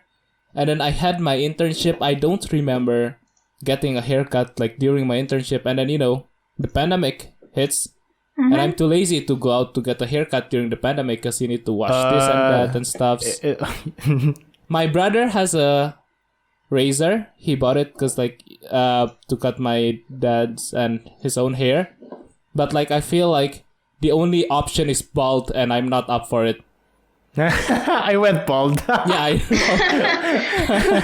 and then I had my internship. I don't remember getting a haircut like during my internship, and then the pandemic hits, and I'm too lazy to go out to get a haircut during the pandemic because you need to wash this and that and stuff. My brother has a razor. He bought it because like to cut my dad's and his own hair. But like I feel like the only option is bald, and I'm not up for it. I went bald. Yeah, I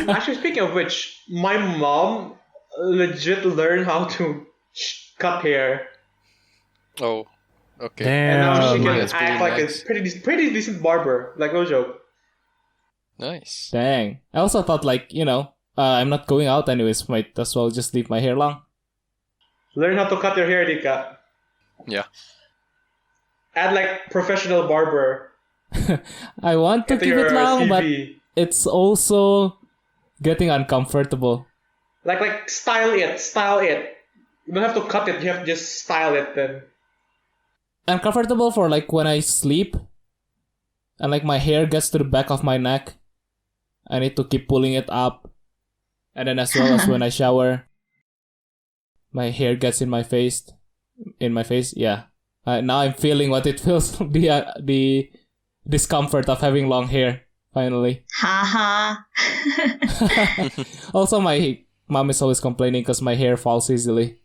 know. Actually, speaking of which, my mom legit learned how to cut hair, Oh, okay. and now she Damn. can that's pretty act like nice. a pretty decent barber. Like no joke. Nice. Dang. I also thought like I'm not going out anyways. Might as well just leave my hair long. Learn how to cut your hair, Dika. Yeah. Add like professional barber. I want to into keep your it long, but CV. it's also getting uncomfortable. Like style it. You don't have to cut it. You have to just style it then. Uncomfortable for like when I sleep, and like my hair gets to the back of my neck. I need to keep pulling it up, and then as well as when I shower, my hair gets in my face. Yeah. Now I'm feeling what it feels the discomfort of having long hair. Finally. Haha. Also, my mom is always complaining because my hair falls easily.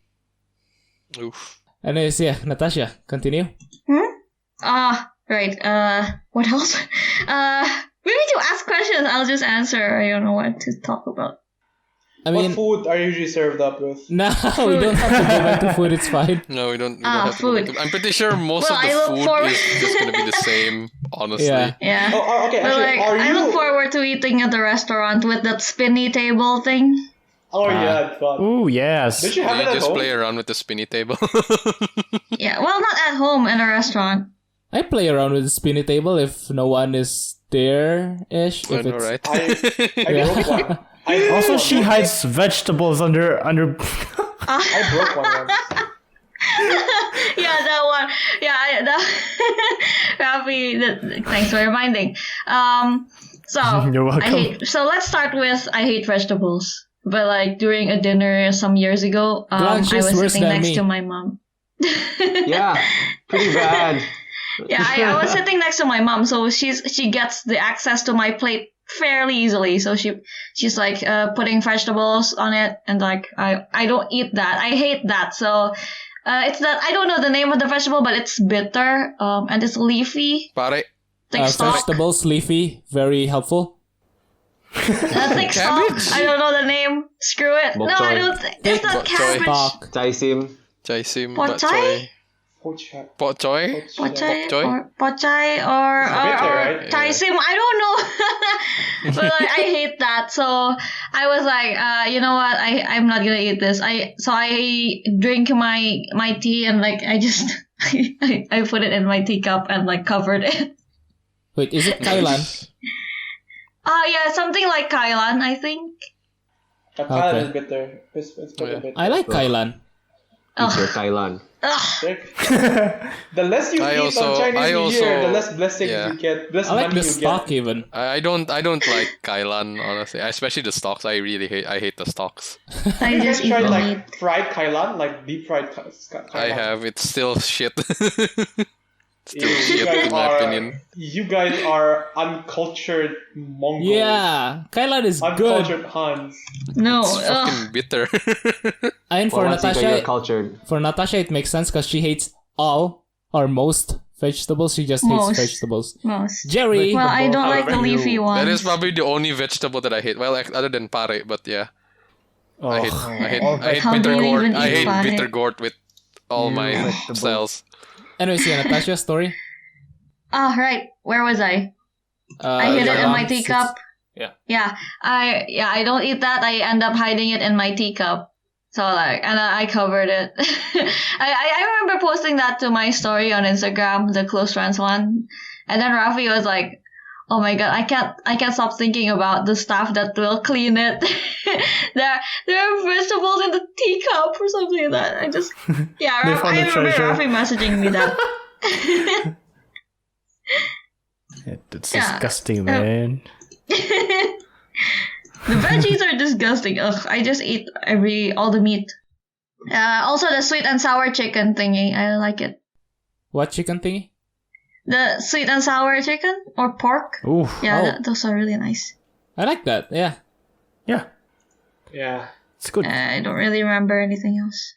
Oof. Anyways, yeah, Natasha, continue. Right. What else? We need to ask questions. I'll just answer. I don't know what to talk about. I What mean, food are you usually served up with? no, we don't have to go back to food. It's fine. No, we don't Ah, have to go back food. to- I'm pretty sure most Well, of the I look food forward- is just gonna be the same, honestly. Yeah. Yeah. Oh, okay. But Actually, like, are I you? look forward to eating at the restaurant with that spinny table thing. Oh yeah, it's fun. Ooh, yes. Did you have You it at just home? play around with the spinny table. Yeah, well, not at home, in a restaurant. I play around with the spinny table if no one is there-ish. I If know, it's right? I Yeah. broke one. I broke Also, one she once. hides vegetables under. I broke one once. Yeah, that one. Yeah, Rafi, thanks for reminding. So You're welcome. So let's start with I hate vegetables. But like during a dinner some years ago, I Blanche is was worse sitting than next me. to my mom. Yeah, pretty bad. Yeah, I was sitting next to my mom, so she gets the access to my plate fairly easily. So she's like putting vegetables on it, and like I don't eat that. I hate that. So it's that I don't know the name of the vegetable, but it's bitter and it's leafy, Pare. thick stalk. vegetables, leafy, very helpful. Thick stalk. I don't know the name. Screw it. Bok No, I choy. don't. It's not Bok choy. cabbage. Bok. Jaisim. Jaisim, Pot Batchoy. Pocha. Potchoy? Pochai Choy? or pochai or bitter, right? Taisim, I don't know. But like, I hate that. So I was like, you know what? I'm not gonna eat this. So I drink my tea and like I just I put it in my teacup and like covered it. Wait, is it Kailan? Yeah, something like Kailan, I think. That Okay. is bitter. It's pretty Yeah. bitter. I like Kailan. Eat your Thailand. Ugh. The less you I eat also- on Chinese I New Year, also- the less blessings yeah. you get. Less I like money the you stock get. even. I don't like Kailan, honestly. Especially the stalks. I hate the stalks. I You guys just eat tried meat. like fried kailan, like deep fried kailan? I have. It's still shit. Still You shit guys in my are- opinion. You guys are uncultured Mongols. Yeah, Kailan is good. Uncultured Huns. No. It's Ugh. fucking bitter. And for Well, once you get you're Natasha, cultured. it makes sense because she hates all or most vegetables. She just hates Most. vegetables. Most. Jerry, Well, I don't like the However, leafy ones. That is probably the only vegetable that I hate. Well, other than pare, but yeah. I hate How do bitter you gourd. even I eat hate pare? bitter gourd with all my cells. anyways, yeah, Natasha's story. Right. Where was I? I hid it in my teacup. Yeah. Yeah. I don't eat that. I end up hiding it in my teacup. So like, and I covered it. I remember posting that to my story on Instagram, the close friends one, and then Rafi was like, "Oh my god, I can't stop thinking about the staff that will clean it. there are vegetables in the teacup or something like that." I just yeah, They I found the remember treasure. Rafi messaging me that. It's Yeah. disgusting, man. The veggies are disgusting. Ugh, I just eat all the meat. Also the sweet and sour chicken thingy. I like it. What chicken thingy? The sweet and sour chicken or pork. Ooh. Yeah, Oh. those are really nice. I like that. Yeah. Yeah, Yeah. it's good. I don't really remember anything else.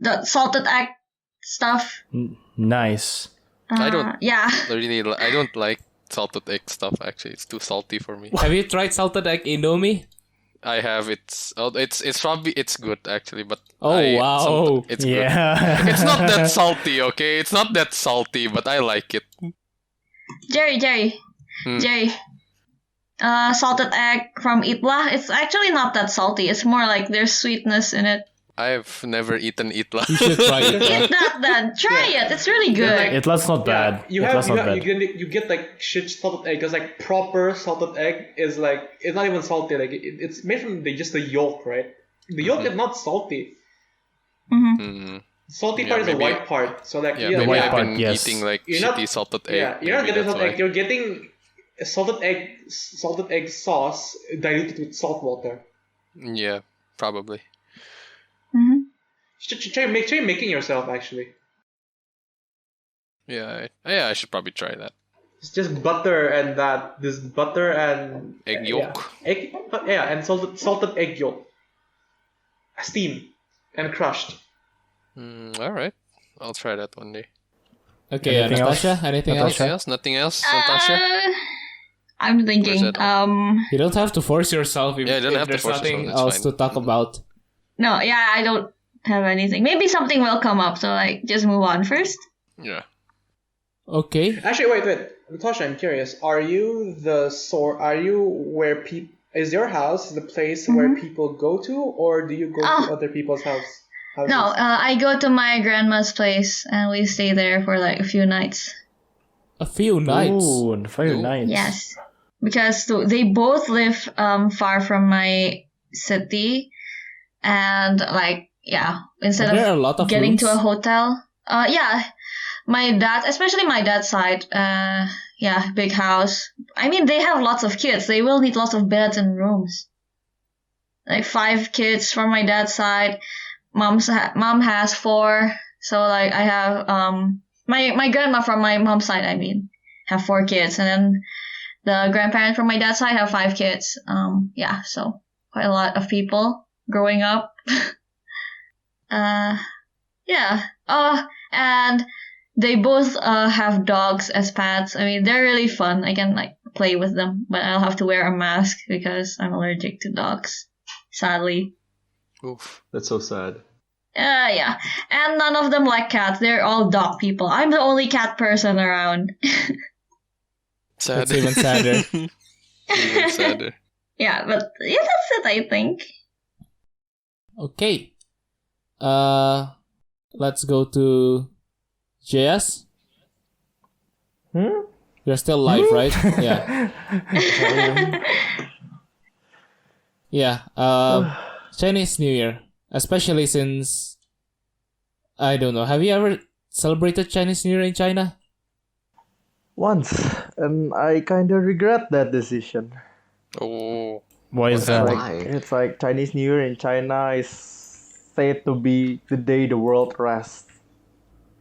The salted egg stuff. Nice. I don't- Yeah. I don't like salted egg stuff. Actually, it's too salty for me. Have you tried salted egg Indomie? I have. It's probably good actually, but Oh, wow. it's good. Yeah. It's not that salty, okay? It's not that salty, but I like it. Jerry. Hmm. Jerry. Salted egg from Itla. It's actually not that salty. It's more like there's sweetness in it. I've never eaten itla. You should try it. Eat that then. Try it. It's really good. like- It's not bad. You It's not bad. you get like shit salted egg because like proper salted egg is like it's not even salty. Like it's made from just the yolk, right? The yolk is not salty. Mm. Salty Yeah, part is the maybe- white part. So like Yeah, yeah, maybe white I've part, been yes. eating like You're not- shitty salted egg. yeah, you're not Maybe getting that's salted egg. why. You're getting salted egg sauce diluted with salt water. Yeah, probably. Mhm. Try making yourself actually. Yeah, I should probably try that. It's just butter and this butter and Egg yolk. and salted egg yolk, steamed and crushed. All right, I'll try that one day. Okay, Anything else? Natasha, anything else? Nothing else? Nothing else, Natasha? I'm thinking. Rosetta. You don't have to force yourself if, Yeah, you don't if have to there's force nothing yourself, else it's to fine. talk about. No, yeah, I don't have anything. Maybe something will come up, so like just move on first. Yeah. Okay. Actually, wait. Natasha, I'm curious. Are you where people? Is your house the place where people go to, or do you go to other people's houses? No, I go to my grandma's place and we stay there for like a few nights. A few nights. Ooh, and very Ooh. nice. Yes, because they both live far from my city, and like instead Are there a lot of getting to a rooms? hotel, my dad, especially my dad's side, big house. I mean, they have lots of kids. They will need lots of beds and rooms. Like 5 kids from my dad's side. Mom has 4. So like I have my grandma from my mom's side. I mean, have 4 kids, and then the grandparents from my dad's side have 5 kids. So quite a lot of people growing up. And they both have dogs as pets. I mean, they're really fun. I can like play with them, but I'll have to wear a mask because I'm allergic to dogs. Sadly. Oof. That's so sad. Yeah. And none of them like cats. They're all dog people. I'm the only cat person around. Sad. That's even sadder. Even sadder. Yeah, but yeah, that's it, I think. Okay. Let's go to JS. You're still live, right? Yeah. Yeah. Chinese New Year, especially since I don't know. Have you ever celebrated Chinese New Year in China? Once, and I kind of regret that decision. Oh. Why is that? Why? It's like Chinese New Year in China is said to be the day the world rests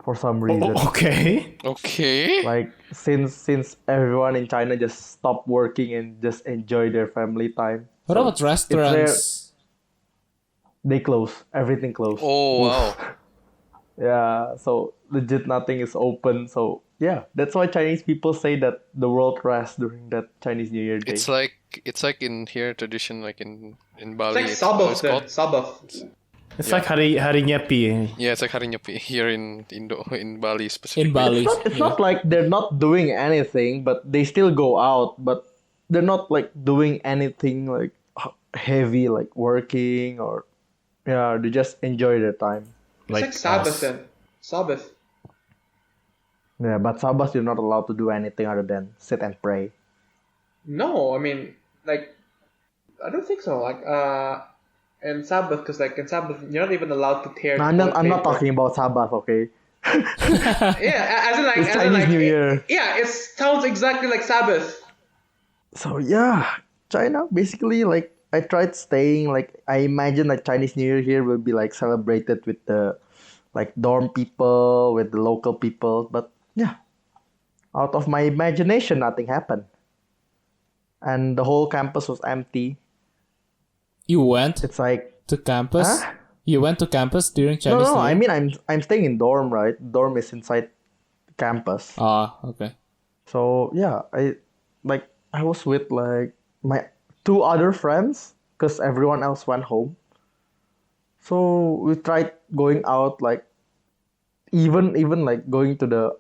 for some reason. Okay. Okay. Like since everyone in China just stop working and just enjoy their family time. What So about restaurants? they close. Everything closed. Oh wow. Yeah, so legit nothing is open. So yeah, that's why Chinese people say that the world rests during that Chinese New Year day. It's like in here tradition, like in Bali. It's like Sabbath it's then. called. Sabbath. It's like Hari Nyepi. Yeah, it's like Hari Nyepi here in Bali specifically. In Bali. It's not like they're not doing anything, but they still go out, but they're not like doing anything like heavy, like working or they just enjoy their time. It's like Sabbath us. then. Sabbath. Yeah, but Sabbath you're not allowed to do anything other than sit and pray. No, I mean, like, I don't think so. Like, in Sabbath, because like in Sabbath, you're not even allowed to tear. No, I'm not paper. talking about Sabbath, okay? Yeah, as in like, It's Chinese New Year. Yeah, it sounds exactly like Sabbath. So yeah, China basically like I tried staying like I imagine like Chinese New Year here will be like celebrated with the like dorm people, with the local people, but yeah, out of my imagination, nothing happened, and the whole campus was empty. You went It's like to campus? Huh? You went to campus during Chinese no, New Year? I mean I'm staying in dorm, right? Dorm is inside campus. Ah, okay. So yeah, I was with like my 2 other friends because everyone else went home. So we tried going out like even like going to the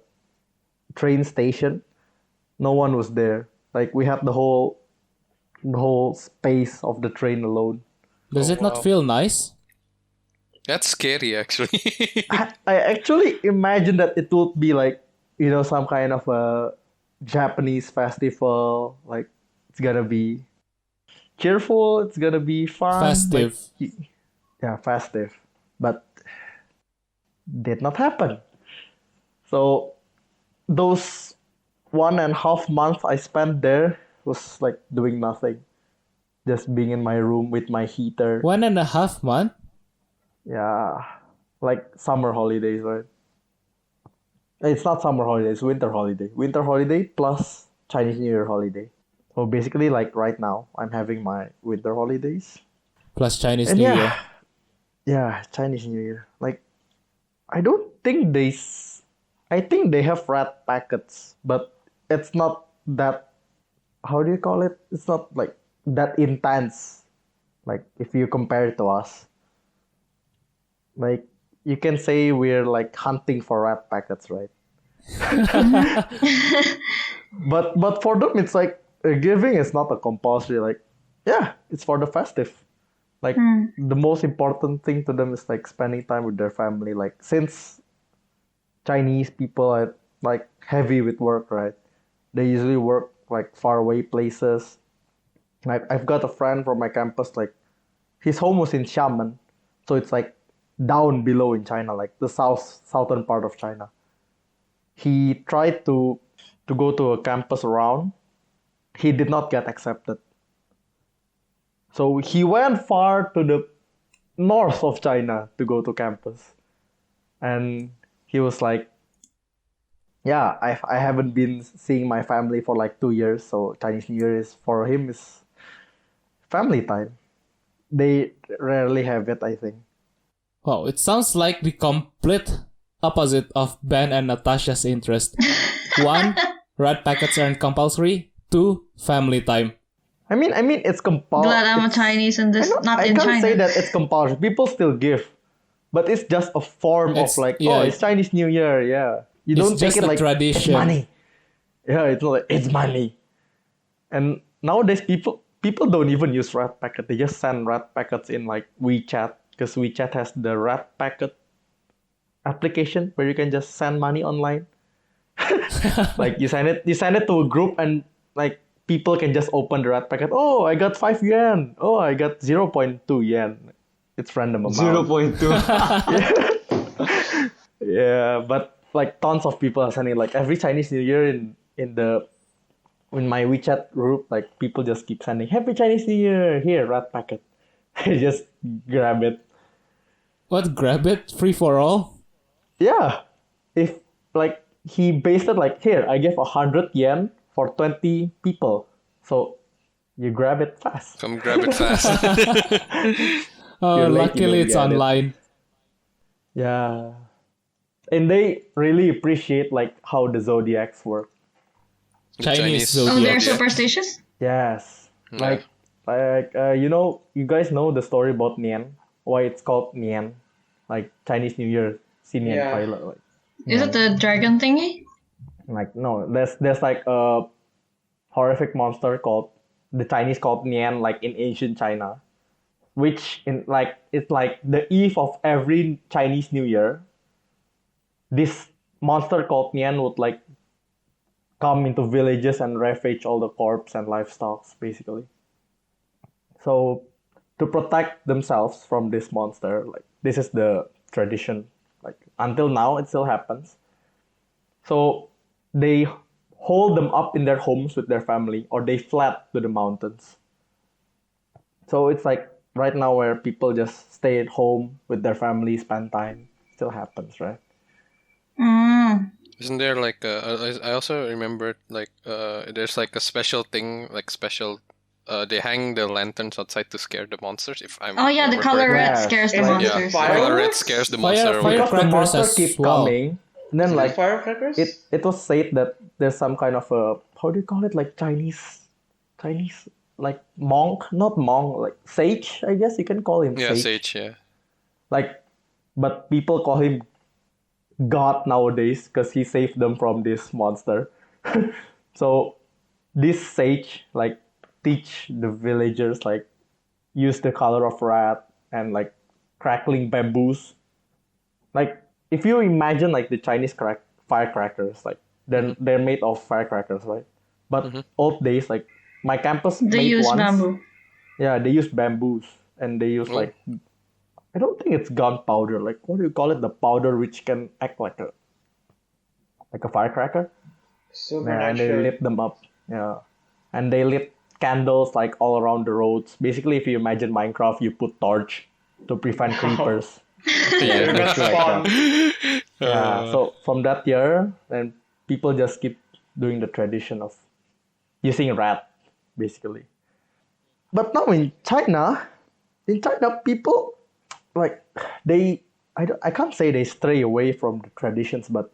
train station. No one was there. Like we had the whole space of the train alone. Does it not feel nice? That's scary, actually. I actually imagined that it would be like some kind of a Japanese festival. Like it's gonna be cheerful. It's gonna be fun. Festive. Like, yeah, festive. But did not happen. So those 1.5 months I spent there was like doing nothing. Just being in my room with my heater. 1.5 months? Yeah. Like summer holidays, right? It's not summer holidays, winter holiday. Winter holiday plus Chinese New Year holiday. So basically like right now I'm having my winter holidays. Plus Chinese And New yeah. Year. Yeah, Chinese New Year. Like I don't think I think they have red packets, but it's not that how do you call it? It's not like that intense. Like if you compare it to us, like you can say we're like hunting for rat packets, right? But for them, it's like giving is not a compulsory. Like, yeah, it's for the festive. Like the most important thing to them is like spending time with their family. Like since Chinese people are like heavy with work, right? They usually work like far away places. Like I've got a friend from my campus, like his home was in Xiamen, so it's like down below in China, like the southern part of China. He tried to go to a campus around. He did not get accepted. So he went far to the north of China to go to campus. And he was like, yeah, I haven't been seeing my family for like 2 years, so Chinese New Year is for him is family time. They rarely have it, I think. Wow, it sounds like the complete opposite of Ben and Natasha's interest. 1, rat packets aren't compulsory. 2, family time. I mean, it's compulsory. Glad I'm a Chinese and this not I in can't China. say that it's compulsory. People still give, but it's just a form It's- of like, yeah, it's Chinese New Year, yeah. You It's don't take just it a like tradition. it's money. Yeah, it's not like it's money. And nowadays, people don't even use rat packet. They just send rat packets in like WeChat because WeChat has the rat packet application where you can just send money online. Like you send it to a group and like people can just open the rat packet. Oh, I got 5 yuan. Oh, I got 0.2 yuan. It's random amount. 0.2. Yeah, but like tons of people are sending like every Chinese New Year in my WeChat group, like people just keep sending Happy Chinese New Year, here, rat packet. Just grab it. What, grab it? Free for all? Yeah. If like he based it like here, I gave 100 yen for 20 people. So you grab it fast. Come grab it fast. Oh, You're late, you luckily don't it's get it. online. Yeah. And they really appreciate like how the zodiacs work. The Chinese Oh, zodiac. they're superstitious? Yes. Yeah. You guys know the story about Nian? Why it's called Nian? Like Chinese New Year, Sinian Yeah. pilot. Like, Is it the dragon thingy? like no, there's like a horrific monster called the Chinese called Nian, like in ancient China, which in like it's like the eve of every Chinese New Year. This monster called Nian would like come into villages and ravage all the crops and livestock, basically. So to protect themselves from this monster, like this is the tradition. Like until now, it still happens. So they hold them up in their homes with their family, or they fled to the mountains. So it's like right now where people just stay at home with their family, spend time. Still happens, right? Isn't there like I also remember like there's like a special thing like special they hang the lanterns outside to scare the monsters if I'm Oh yeah, the remember color correctly. red Yes, scares the like- monsters. Yeah, Fire- color red Fireworks? scares the Fire- monster away. Because the Firecrackers monster as keep well. coming, and then like Firecrackers? it was said that there's some kind of a how do you call it, like Chinese like monk, not monk, like sage, I guess you can call him Yeah, sage. sage, yeah. Like, but people call him God nowadays because he saved them from this monster. So this sage like teach the villagers like use the color of rat and like crackling bamboos. Like if you imagine like the Chinese firecrackers, like they're made of firecrackers, right? But old days, like my campus They made use ones. bamboo. Yeah, they use bamboos and they use like I don't think it's gunpowder. Like what do you call it? The powder which can act like a firecracker. Yeah, and they Supernatural. lit them up. Yeah, and they lit candles like all around the roads. Basically, if you imagine Minecraft, you put torch to prevent creepers. Yeah. That's like fun. that. Yeah. So from that year, then people just keep doing the tradition of using rat, basically. But now in China, people like I can't say they stray away from the traditions, but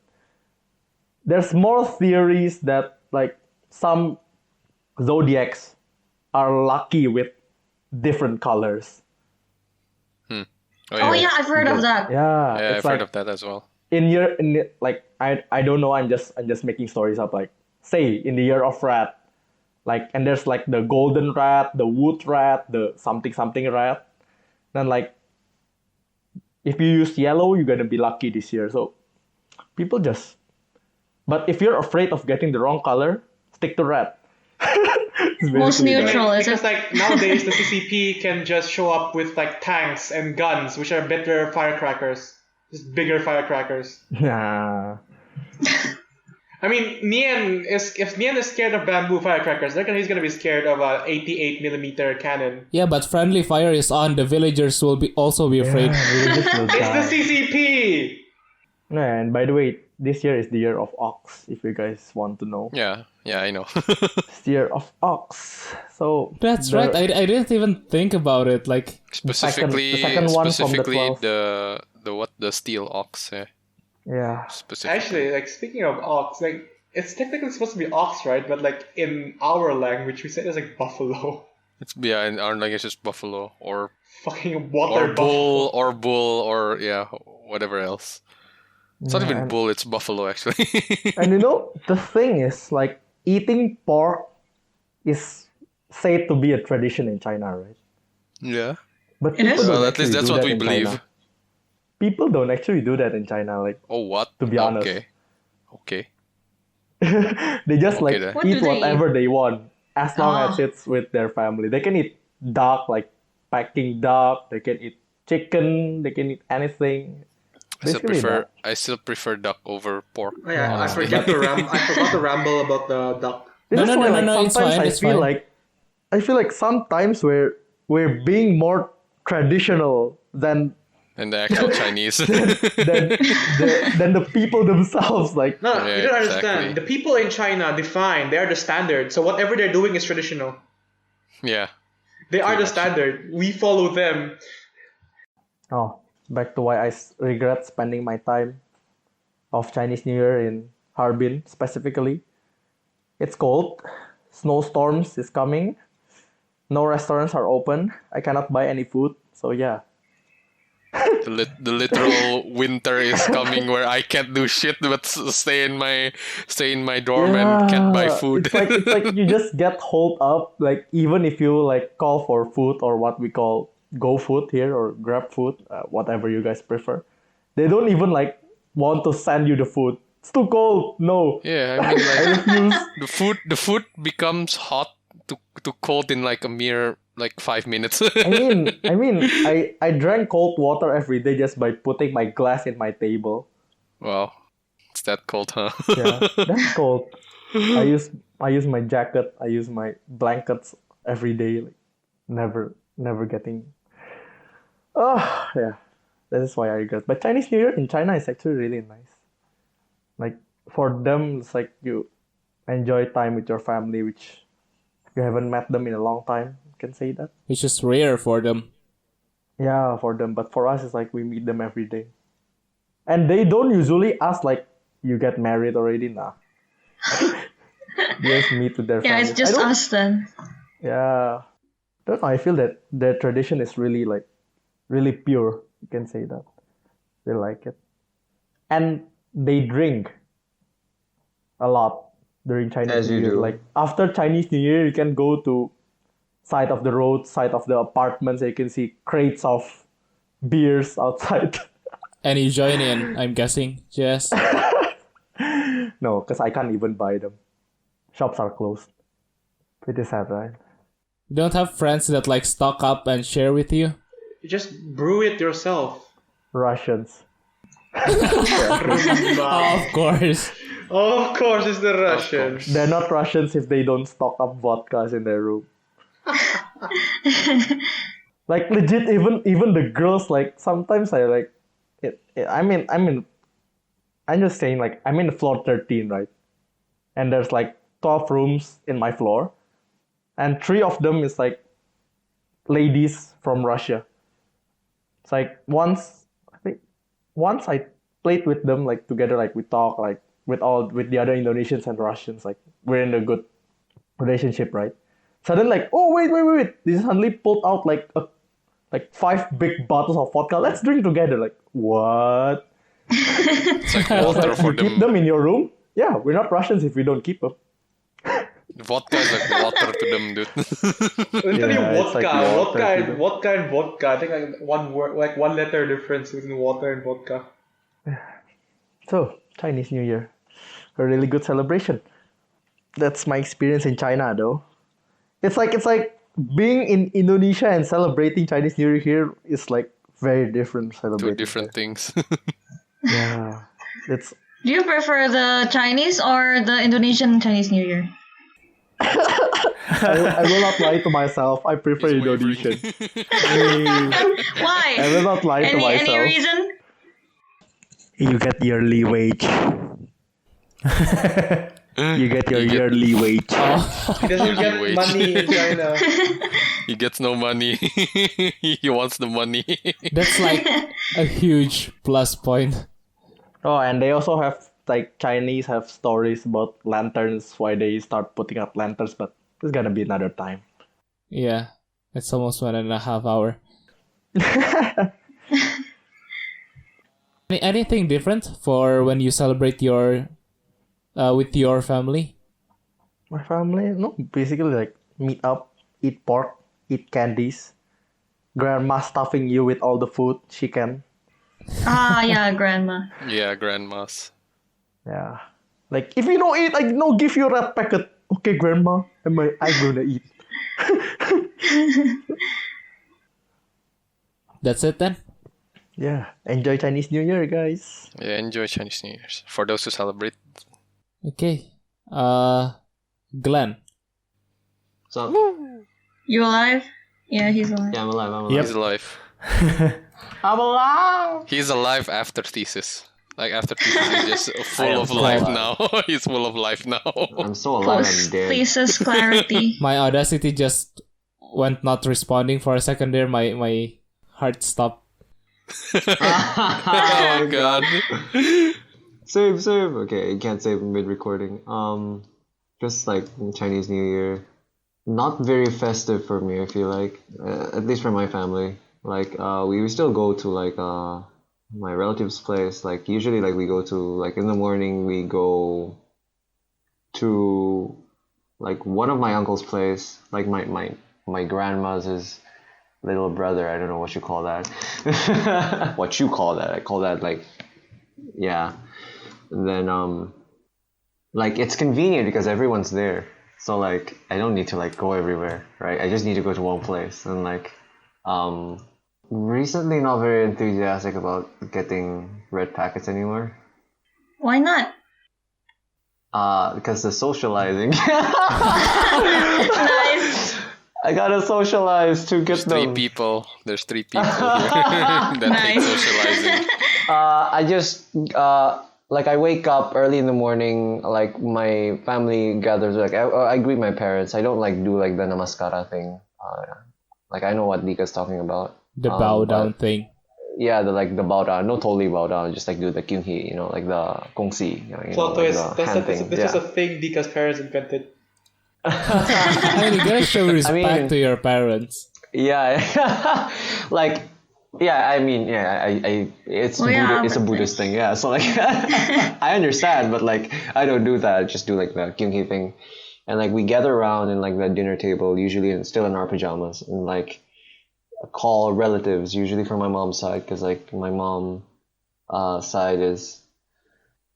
there's more theories that like some zodiacs are lucky with different colors. Oh yeah, I've heard of that. Yeah, Yeah, it's I've like heard of that as well. like I don't know. I'm just making stories up. Like say in the year of rat, like and there's like the golden rat, the wood rat, the something something rat. Then like if you use yellow, you're gonna be lucky this year. So people just. But if you're afraid of getting the wrong color, stick to red. It's Most basically that. neutral, is Because it? like nowadays the CCP can just show up with like tanks and guns, which are better firecrackers, just bigger firecrackers. Nah. I mean, if Nian is scared of bamboo firecrackers, he's gonna be scared of a 88mm cannon. Yeah, but friendly fire is on. The villagers will also be afraid. Villagers will It's die. the CCP. And by the way, this year is the year of ox. If you guys want to know, Yeah, I know. it's the year of ox. So That's right. I didn't even think about it. Like Specifically, the second one from the specifically 12. the steel ox. yeah. Specifically. Actually, like speaking of ox, like it's technically supposed to be ox, right? But like in our language, we say it's like buffalo. In our language it's just buffalo or Fucking water bull or whatever else. It's not even bull, it's buffalo actually. And you know, the thing is, like, eating pork is said to be a tradition in China, right? Yeah. But It is? people don't Well, at least actually that's do what that we in believe. China. People don't actually do that in China, like, Oh, what? to be honest. Okay. They just, Okay, like, then. What do eat they whatever they want, as long as Ah. it's with their family. They can eat duck, like, packing duck, they can eat chicken, they can eat anything. Basically that. I still prefer duck over pork. Oh, yeah, I honestly. forgot to ramble about the duck. This No, is no, why, no, like, no, it's sometimes fine, it's fine. I feel like sometimes we're being more traditional than And the actual Chinese. than the people themselves. Like, No, Yeah, you don't understand. exactly. The people in China define they are the standard. So whatever they're doing is traditional. Yeah. They are the much. standard. We follow them. oh, back to why I regret spending my time of Chinese New Year in Harbin specifically. It's cold. Snowstorms is coming. No restaurants are open. I cannot buy any food. So yeah. The literal winter is coming where I can't do shit but stay in my dorm and can't buy food. It's like you just get holed up. Like even if you like call for food or what we call go food here or grab food, whatever you guys prefer, they don't even like want to send you the food. It's too cold. No. Yeah, I mean like Refuse. the food becomes hot to cold in like a mere like 5 minutes. I drank cold water every day just by putting my glass in my table. Wow. It's that cold, huh? Yeah, that's cold. I use my jacket. I use my blankets every day. Like, never getting. Oh yeah, that is why I regret. But Chinese New Year in China is actually really nice. Like for them, it's like you enjoy time with your family, which you haven't met them in a long time. You can say that. it's just rare for them. Yeah, for them. But for us, it's like we meet them every day. And they don't usually ask, like, you get married already? Nah. They just meet with their Yeah, families. it's just I don't- us then. Yeah. Don't know. I feel that their tradition is really, like, really pure. You can say that. They like it. And they drink a lot during Chinese As New you Year. do. Like, after Chinese New Year, you can go to side of the road, side of the apartments, and you can see crates of beers outside. And you join in, I'm guessing. Yes. No, because I can't even buy them. Shops are closed. Pretty sad, right? You don't have friends that like stock up and share with you? You just brew it yourself. Russians. Of course. Of course, it's the Russians. They're not Russians if they don't stock up vodkas in their room. Like legit, even the girls, like sometimes I like it. I'm just saying, like, I'm in floor 13, right? And there's like 12 rooms in my floor, and 3 of them is like ladies from Russia. It's like once I played with them, like together, like we talk like with the other Indonesians and Russians, like we're in a good relationship, right? Suddenly, like, oh wait, they suddenly pulled out like 5 big bottles of vodka. Let's drink together. Like, what? It's like I was water like, for you keep them. them in your room? Yeah, we're not Russians if we don't keep them. Vodka is like water to them, dude. Literally Yeah, it's like water. vodka and vodka. I think like one word, like 1 letter difference between water and vodka. So, Chinese New Year. A really good celebration. That's my experience in China though. It's like being in Indonesia and celebrating Chinese New Year here is like very different Two celebrating. different things. Yeah. It's Do you prefer the Chinese or the Indonesian Chinese New Year? I will not lie to myself. I prefer He's wavering. Indonesian. Why? I will not lie to Any myself. reason? You get yearly wage. You get your You get- yearly wage. He doesn't get Wage. money in China. He gets no money. He wants the money. That's like a huge plus point. Oh, and they also have like Chinese have stories about lanterns, why they start putting up lanterns, but it's gonna be another time. Yeah, it's almost 1.5 hours. Anything different for when you celebrate your with your family? My family, no, basically like meet up, eat pork, eat candies. Grandma stuffing you with all the food she can. Ah, yeah, grandma. Yeah, grandmas. Yeah. Like, if you don't eat, I no give you red packet. Okay, grandma, I'm gonna eat. That's it then. Yeah. Enjoy Chinese New Year, guys. Yeah, enjoy Chinese New Year's. For those who celebrate. Okay. Glenn. So You alive? Yeah, he's alive. yeah, I'm alive. He's alive. I'm alive. He's alive after thesis. Like after thesis, he's just I full am of still life alive. now. He's full of life now. I'm so alive. Post I'm dead. thesis clarity. My Audacity just went not responding for a second there. My heart stopped. Oh my god. Save. Okay, you can't save mid-recording. Just like Chinese New Year, not very festive for me. I feel like, at least for my family. Like, we still go to like my relative's place. Like usually, like we go to like in the morning we go to like one of my uncle's place. Like my grandma's his little brother. I don't know what you call that. What you call that? I call that like, yeah. And then like it's convenient because everyone's there. So like I don't need to like go everywhere, right? I just need to go to one place. And like recently not very enthusiastic about getting red packets anymore. Why not? Because the socializing. Nice. I gotta socialize to get There's three them. people. There's three people here that hate Nice. socializing. I just like I wake up early in the morning. Like my family gathers. Like I greet my parents. I don't like do like the namaskara thing. Like I know what Dika's talking about. The bow down but- thing. Yeah, the bow down. No, totally bow down. Just like do the kyunhee. You know, like the gongsi. Plot like twist. the hand thing. This Yeah. is a thing Dika's parents invented. I mean, you gotta show respect mean- to your parents. Yeah, like, yeah. I mean, yeah. I it's Well, yeah, it's a but Buddhist thing. Yeah. So like, I understand, but like, I don't do that. I just do like the kyunhee thing, and like we gather around in like the dinner table, usually still in our pajamas, and like call relatives, usually from my mom's side, because like my mom side is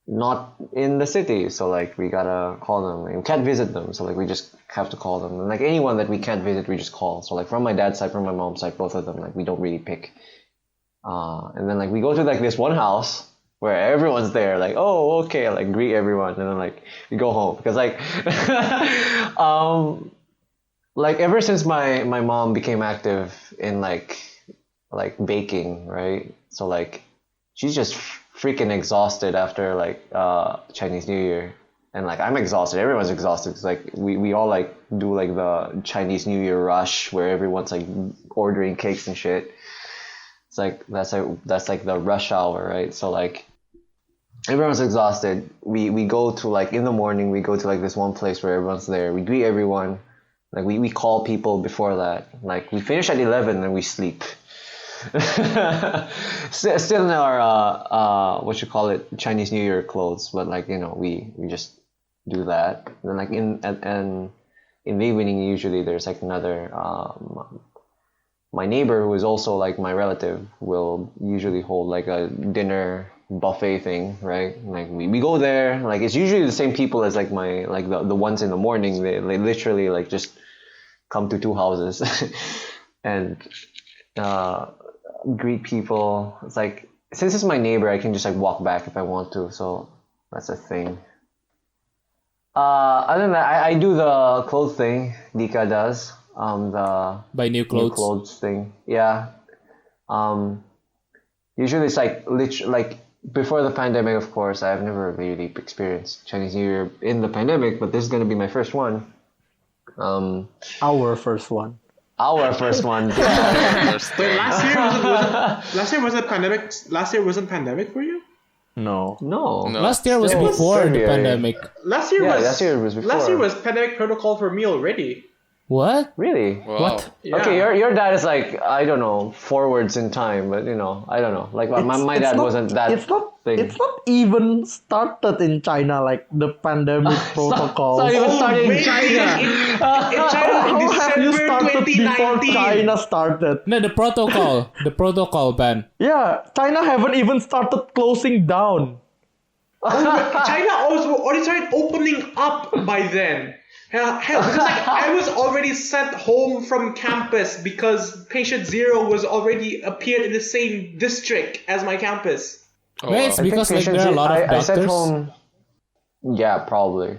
not in the city, so like we gotta call them. We can't visit them, so like we just have to call them. And like anyone that we can't visit, we just call. So like from my dad's side, from my mom's side, both of them, like we don't really pick. And then like we go to like this one house where everyone's there, like, oh, okay, like greet everyone, and then like we go home because like like ever since my mom became active in like baking, right? So like she's just freaking exhausted after like Chinese New Year, and like I'm exhausted. Everyone's exhausted. It's like we all like do like the Chinese New Year rush where everyone's like ordering cakes and shit. It's like that's like the rush hour, right? So like everyone's exhausted. We go to like in the morning. We go to like this one place where everyone's there. We greet everyone. Like we call people before that. Like we finish at 11 and we sleep. Still in our what you call it, Chinese New Year clothes, but like we just do that. And then like in the evening usually there's like another my neighbor who is also like my relative will usually hold like a dinner buffet thing, right? Like we go there, like it's usually the same people as like my like the ones in the morning. They literally like just come to two houses and greet people. It's like since it's my neighbor, I can just like walk back if I want to. So that's a thing. Other than that, I do the clothes thing. Dika does. The Buy new clothes. new clothes thing. Yeah. Usually it's like before the pandemic, of course. I've never really experienced Chinese New Year in the pandemic, but this is gonna be my first one. Our first one. Our first one. Wait, last year wasn't pandemic. Last year wasn't pandemic for you. No. No. Last year was It was before the February. pandemic. Last year was before. Last year was pandemic protocol for me already. What? Really? Wow. What? Yeah. Okay, your dad is like, I don't know, forwards in time, but I don't know. Like my dad wasn't that It's not. thing. It's not even started in China. Like the pandemic protocol. It's not even started in wait, China. in China How in have you December started before 2019. China started? No, the protocol ban. Yeah, China haven't even started closing down. China also already started opening up by then. Hell, because like I was already sent home from campus because patient zero was already appeared in the same district as my campus. Oh, Well, wow. it's because like there are a lot of I sent doctors. home. Yeah, probably.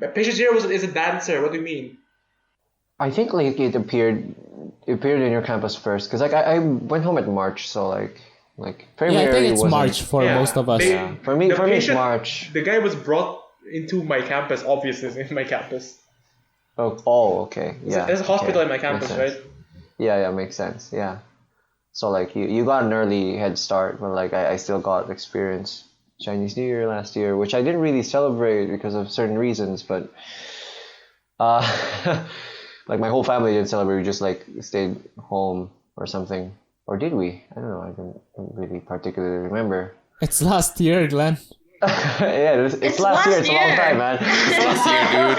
But patient zero is a dancer. What do you mean? I think like it appeared in your campus first because like I went home at March, so like Yeah, February I think it's wasn't- March for Yeah, most of us. they- Yeah, for me The it's patient- March. The guy was brought into my campus. Obviously, it's in my campus. Oh, okay. Yeah. There's a hospital okay. in my campus, Makes sense. right? Yeah, makes sense. Yeah. So like you got an early head start, but like I still got experience Chinese New Year last year, which I didn't really celebrate because of certain reasons, but like my whole family didn't celebrate. We just like stayed home or something. Or did we? I don't know. I don't really particularly remember. It's last year, Glenn. Yeah, it's last year. It's a long year. time, man. Last year, dude.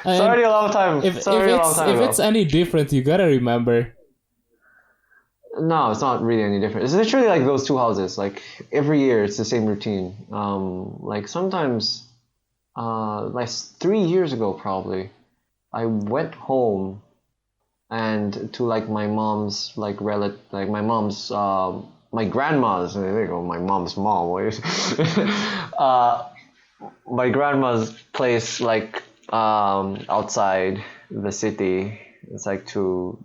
It's already a long time. If It's already a long time if ago. it's any different, you gotta remember. No, it's not really any different. It's literally like those two houses. Like every year, it's the same routine. Like sometimes, like 3 years ago probably, I went home, and to like my mom's like like my mom's my grandma's. There you go, my mom's mom. My grandma's place, like outside the city. It's like to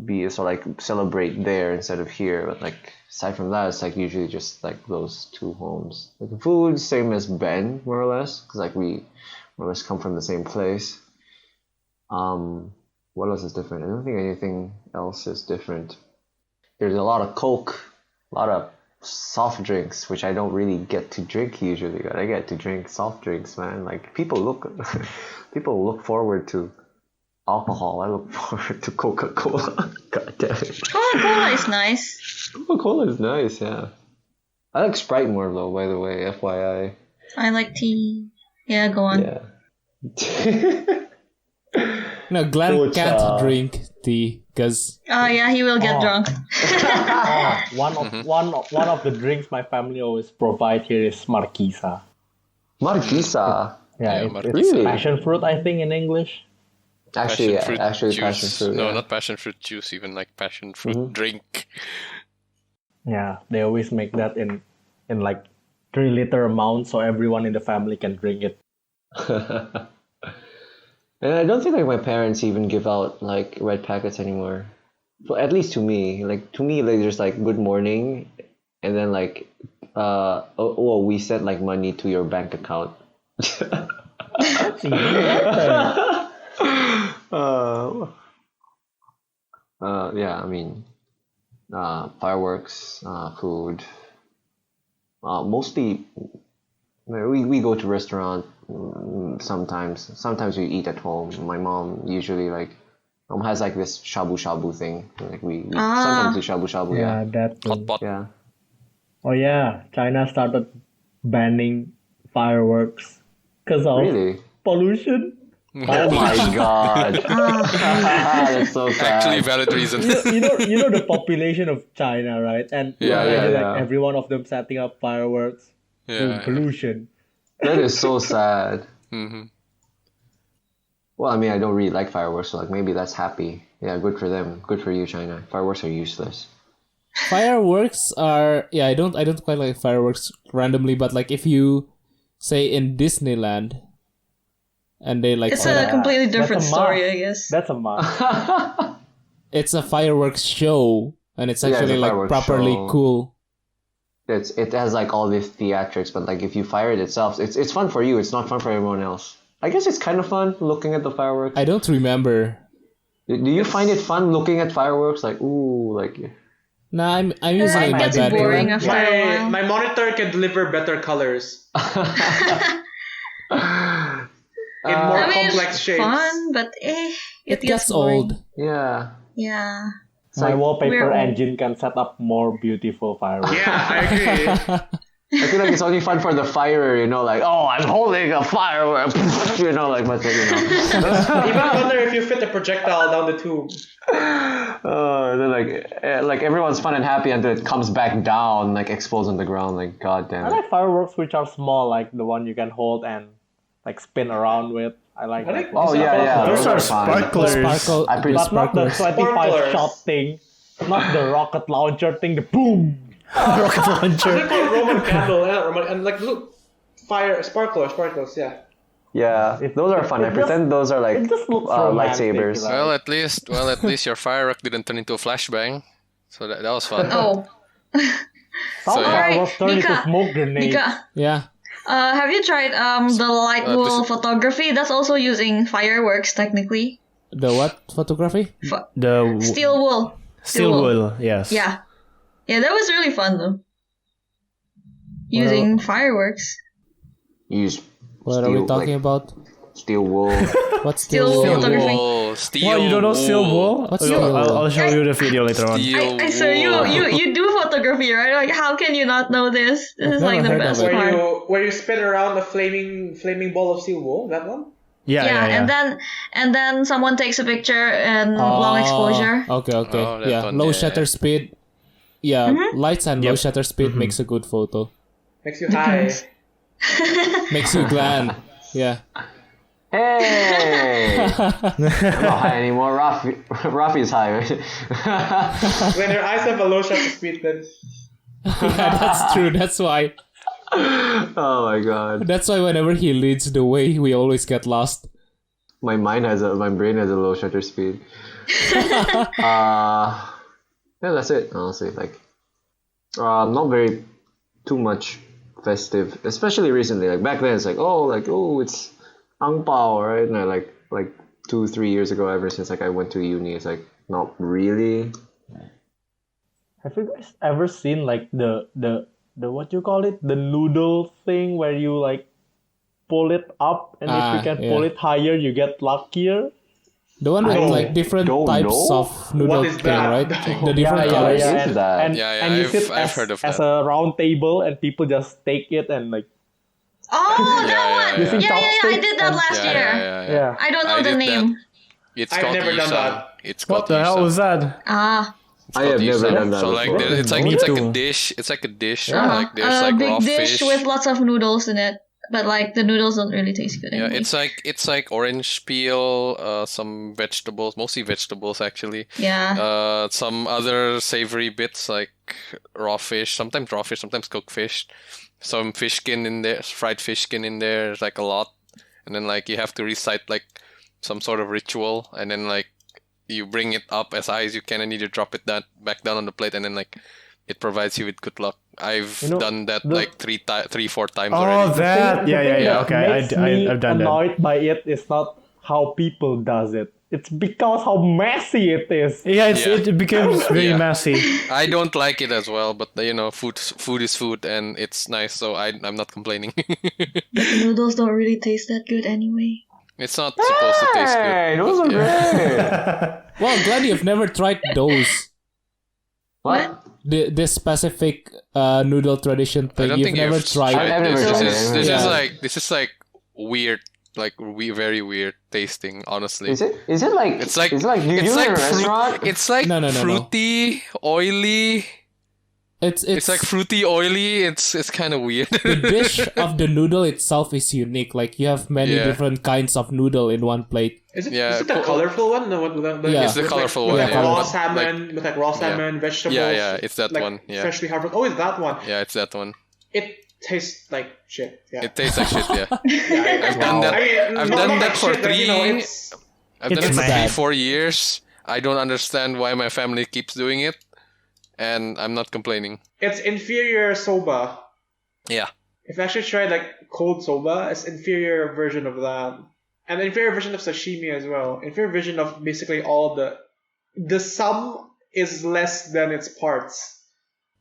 be like celebrate there instead of here. But like aside from that, it's like usually just like those two homes. Like the food same as Ben, more or less, because like we more or less come from the same place. What else is different? I don't think anything else is different. There's a lot of Coke, a lot of soft drinks, which I don't really get to drink usually, but I get to drink soft drinks, man. Like people look forward to alcohol. I look forward to Coca-Cola. God damn it. Coca-Cola is nice. Coca-Cola is nice, yeah. I like Sprite more though, by the way, FYI. I like tea. Yeah, go on. Yeah. No, Glenn Ocha. can't drink tea because Oh yeah, he will get drunk. One of the drinks my family always provide here is marquisa. Marquisa. Yeah, Yeah, it's Really? passion fruit, I think, in English. Actually, juice. passion fruit. No, yeah. not passion fruit juice. Even like passion fruit drink. Yeah, they always make that in like 3-liter amount, so everyone in the family can drink it. And I don't think like my parents even give out like red packets anymore. But at least to me, like just like good morning, and then like we sent like money to your bank account. That's even better. Yeah, I mean, fireworks, food. Mostly, we go to restaurant sometimes. Sometimes we eat at home. My mom usually has like this shabu shabu thing. Like we sometimes do shabu shabu. Yeah, Yeah. that Hot thing. pot. Yeah. Oh yeah, China started banning fireworks because of Really? pollution. Oh my god. That's so sad. Actually, valid reason. You know the population of China, right? And Yeah, imagine yeah. like every one of them setting up fireworks. Yeah. Pollution. That is so sad. Mm-hmm. Well, I mean, I don't really like fireworks, so like maybe that's happy. Yeah, good for them. Good for you, China. Fireworks are useless. Fireworks are I don't quite like fireworks randomly, but like if you say in Disneyland and they like It's set a up- completely That's different a story, must. I guess. That's a must. it's a fireworks show and it's Yeah, it's a actually like fireworks properly show. cool. It has like all these theatrics, but like if you fire it itself, it's fun for you. It's not fun for everyone else. I guess it's kind of fun looking at the fireworks. I don't remember. Do you find it fun looking at fireworks? Like ooh, like Nah, I'm usually It in my gets bed. boring after a while. My monitor can deliver better colors in more I mean, complex it's shapes. fun, but It gets boring. old. yeah. Yeah. My wallpaper we're- engine can set up more beautiful fireworks. Yeah, I agree. I feel like it's only fun for the firer, like, oh, I'm holding a firework, but Even wonder if you fit the projectile down the tube. then like everyone's fun and happy until it comes back down, like explodes on the ground, like god damn I it. like fireworks which are small, like the one you can hold and like spin around with. I like I that. like- Oh yeah, Those are fun. sparklers. Sparkle. I pre- But not the sparklers. 25 shot thing, not the rocket launcher thing, the boom! Rocket They launcher. call it Roman candle, and like look, fire sparklers, yeah. Yeah, those are fun. I pretend those are like It just looks romantic, lightsabers. right? Well, at least your firework didn't turn into a flashbang, so that was fun. Oh. Some So, yeah. fireworks turn into Nika, smoke grenades. Nika, Yeah. have you tried the light wool photography? That's also using fireworks, technically. The what photography? The Steel wool. steel wool, yes. Yeah. Yeah, that was really fun, though. Using fireworks. Use What are we steel, talking like, about? steel wool. What's Steel the wool photography. Oh, steel. Well, you don't know steel wool? What's steel wool? I'll show you the video later on. Steel I sir, you do photography, right? Like, how can you not know this? This is like the Never heard best of it. part. Where you spin around a flaming ball of steel wool, that one? Yeah. And then someone takes a picture and long exposure. Okay. Oh, that Yeah, one, low yeah. shutter speed. Yeah, Mm-hmm. lights and low Yep. shutter speed makes a good photo. Makes you high. Makes you gland. Yeah. Hey! I'm not high anymore. Rafi's high, right? When your eyes have a low shutter speed, then Yeah, that's true. That's why. Oh my god. That's why whenever he leads the way, we always get lost. My brain has a low shutter speed. Yeah, that's it. Honestly, like, not very too much festive, especially recently. Like back then, it's like, it's ang pao, right? And I like 2-3 years ago, ever since like I went to uni, it's like not really. Have you guys ever seen like the what you call it? The noodle thing where you like pull it up and if you can pull yeah. it higher you get luckier? The one with I like different don't types know. of noodle What is thing, that? right? The different colors. yeah. Is that? And, Yeah, and you I've sit heard of as that. a round table and people just take it and like Oh, that one! yeah. I did that last year. Yeah. I don't know I the did name. It's I've called never done Yusa. that. It's called What the hell Yusa. was that? Ah. It's I have called never yusa. done that So like, before. it's like Me a too. dish. It's like a dish. Uh-huh. Like there's A like big raw dish fish. with lots of noodles in it. But like the noodles don't really taste good. Yeah, anyway. it's like orange peel, some vegetables, mostly vegetables actually. Yeah. Some other savory bits like raw fish, sometimes cooked fish, some fish skin in there, fried fish skin in there. It's like a lot, and then like you have to recite like some sort of ritual, and then like you bring it up as high as you can, and you drop it back down on the plate, and then like it provides you with good luck. I've done that like 3-4 times Oh, already. that. The thing Yeah. that Okay, makes me I've done that. annoyed by it is not how people does it. It's because how messy it is. Yeah, Yeah. it becomes very Yeah. messy. I don't like it as well, but food is food, and it's nice, so I'm not complaining. The noodles don't really taste that good anyway. It's not supposed to taste good. Hey, those but are yeah. great. Well, glad you've never tried those. What? This specific noodle tradition I thing. don't You've think never you've tried. I've never this. tried This it. is Yeah. this is like weird, like very weird tasting. Honestly, Is it? Is it like? It's like Is it like you it's do like in a restaurant? It's like No. fruity, oily. It's like fruity, oily. It's kind of weird. The dish of the noodle itself is unique. Like you have many Yeah. different kinds of noodle in one plate. Is it, Yeah, is it the colorful one? No, Yeah. It's the with colorful with one, Like yeah. raw But, salmon, with like raw salmon, vegetables. yeah, it's that like one, yeah. Freshly harvested. Oh, it's that one. Yeah, it's that one. It tastes like shit. Yeah. It tastes like shit. Yeah, Yeah, I've done that. I mean, I've not done like that for shit, but, you know, 3. it's I've done It's it for bad. 3-4 years. I don't understand why my family keeps doing it, and I'm not complaining. it's inferior soba. Yeah. If you actually tried like cold soba, it's inferior version of that. And inferior version of sashimi as well. Inferior version of basically all the sum is less than its parts.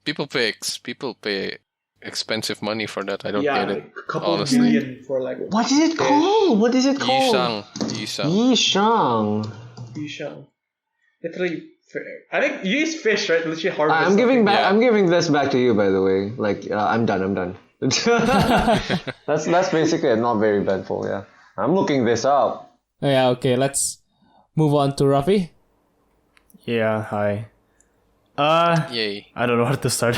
People pay expensive money for that. I don't yeah, get it. like a couple of honestly. million for like What is it called? What is it called? Yishang. Yishang. Yishang. Literally, I think you use fish, right? Literally harvest. I'm giving back. Yeah. I'm giving this back to you, by the way. Like I'm done. that's basically it. Not very eventful. Yeah, I'm looking this up. Yeah. Okay. Let's move on to Rafi. Yeah, hi. Yay. I don't know where to start.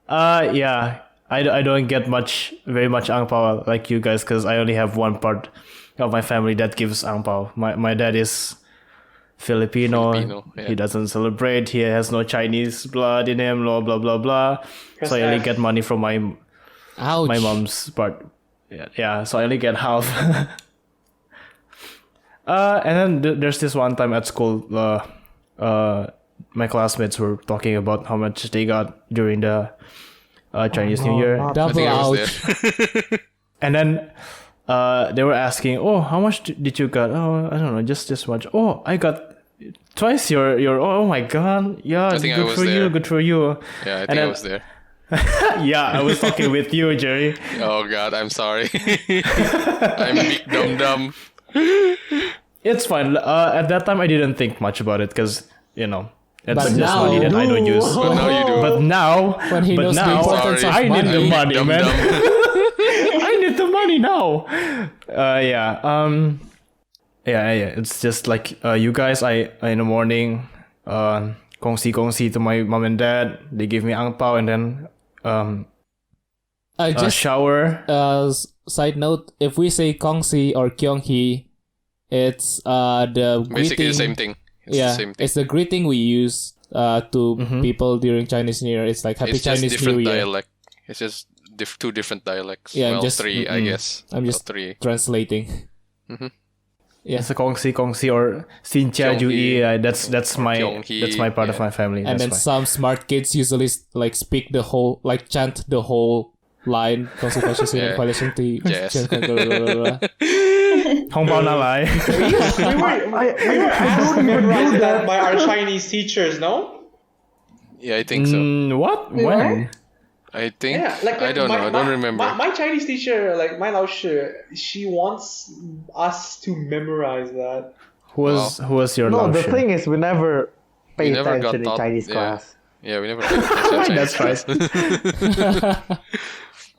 Yeah, I don't get very much ang pao like you guys, because I only have one part of my family that gives ang pao. My dad is Filipino. Yeah. He doesn't celebrate. He has no Chinese blood in him. Blah blah blah blah. So I only get money from my Ouch. mom's part. Yeah. So I only get half. And then there's this one time at school. My classmates were talking about how much they got during the Chinese New Year. I Double think I was ouch. there. And then they were asking, "Oh, how much did you got?" "Oh, I don't know, just this much." "Oh, I got twice your." "Oh my god, yeah, I think I good was for you, there. good for you." Yeah, I And think I then- was there. Yeah, I was talking with you, Jerry. Oh god, I'm sorry. I'm big dum. It's fine. At that time, I didn't think much about it because it's But just now money that I don't use. But now you do. But now, When he knows the importance of Sorry. I need the money. money, Dum man. dum. I need the money now. Yeah. Yeah. It's just like you guys. I in the morning, gongsi to my mom and dad. They give me ang pao, and then Just shower. side note: if we say kongsi or kyonghi, it's the Basically greeting. the same thing. It's Yeah, the same thing. it's the greeting we use to people during Chinese New Year. It's like Happy It's just Chinese New different Year. dialect. It's just 2 different dialects. Yeah, I'm well, just- 3, I guess. I'm just 3. translating. Yeah. It's a gongsi or Xinjia Kyonghi. Jui. That's my Kyonghi, part of yeah. my family. And then That's why. some smart kids usually like speak the whole, like chant the whole line. Yeah. Yes. Hong Bao na lai. We were asked to memorize that by our Chinese teachers, no? Yeah, I think so. What? When? I think. Yeah, like I don't know. I don't remember. My Chinese teacher, like my Lao Shi, she wants us to memorize that. Who was your No, Lao the Shi? thing is, we never pay We never attention got taught- in Chinese yeah. class. Yeah, we never paid attention. That's right.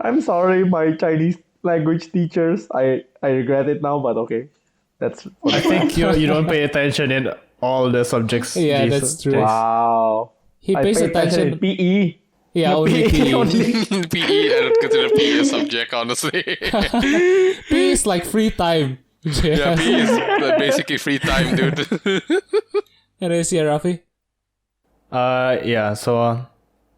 I'm sorry, my Chinese language teachers. I regret it now, but okay. That's I think you don't pay attention in all the subjects. Yeah, these that's true. days. wow. He I pays pay attention in attention. PE. Yeah, only PE. PE, I don't consider PE a subject, honestly. PE is like free time. Yeah, PE is basically free time, dude. Anyways, yeah, Rafi. Yeah. So,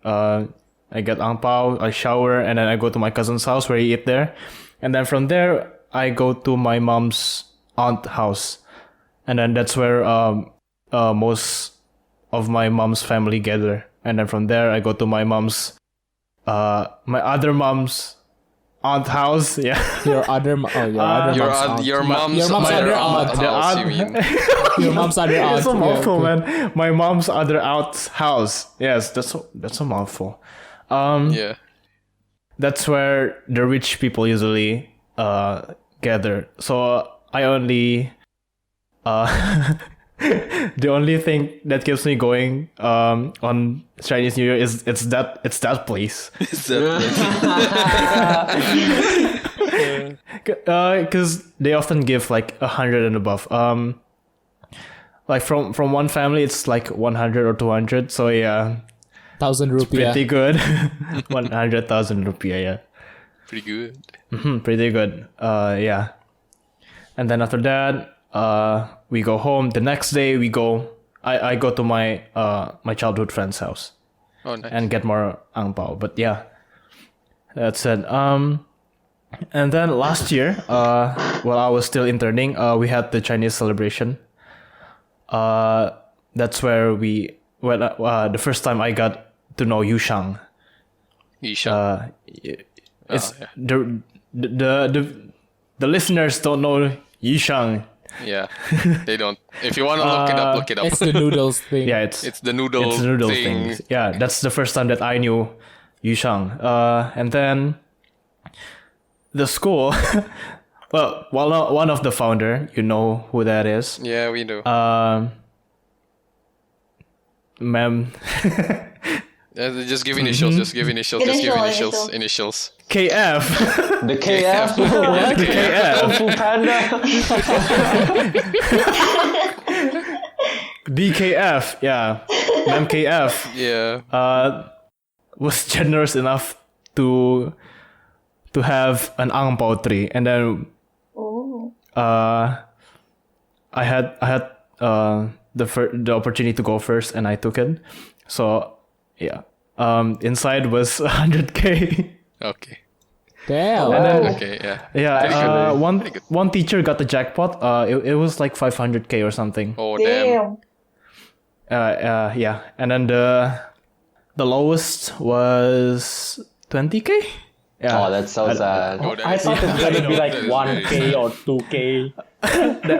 I get ang pao, I shower, and then I go to my cousin's house where he eat there, and then from there I go to my mom's aunt house, and then that's where most of my mom's family gather, and then from there I go to my other mom's aunt house. Yeah. Your other Your mom's other aunt aunt. house, you mean? Your mom's other aunt. It's a Yeah, mouthful, okay. man. My mom's other aunt's house. Yes, that's a mouthful. Yeah. That's where the rich people usually gather. So I only the only thing that keeps me going on Chinese New Year is it's that place. Because they often give like 100 and above. Like from one family it's like 100 or 200. So yeah, 1,000 rupiah. pretty good. 100,000 rupiah. Yeah. Pretty good. Pretty good. Yeah. And then after that, we go home. The next day, I go to my my childhood friend's house Oh, nice. and get more ang pao. But yeah, that's it. And then last year, while I was still interning, we had the Chinese celebration. That's where the first time I got to know Yushang. Yisha. It's yeah. the listeners don't know Yushang. Yeah. They don't. If you want to look it up, look it up. It's the noodles thing. Yeah, It's the noodle, thing. Yeah, that's the first time that I knew Yushang. And then the school. Well, one of the founder, you know who that is. Yeah, we do. Ma'am. Just give initials. Just give initials. Just give initials. Initials. KF. The KF. Yeah, the KF. Kung Fu Panda. DKF. Yeah, Ma'am KF. Yeah. Was generous enough to have an ang pao tree, and then I had the opportunity to go first, and I took it. So yeah, inside was 100K. Okay. Damn. And then, Okay. Yeah. yeah, Pretty good. one teacher got the jackpot. It was like 500K or something. Oh damn. Yeah, and then the lowest was 20K. Yeah. Oh, that's so sad. Oh, that I is- thought it's gonna be like that is 1K or 2K.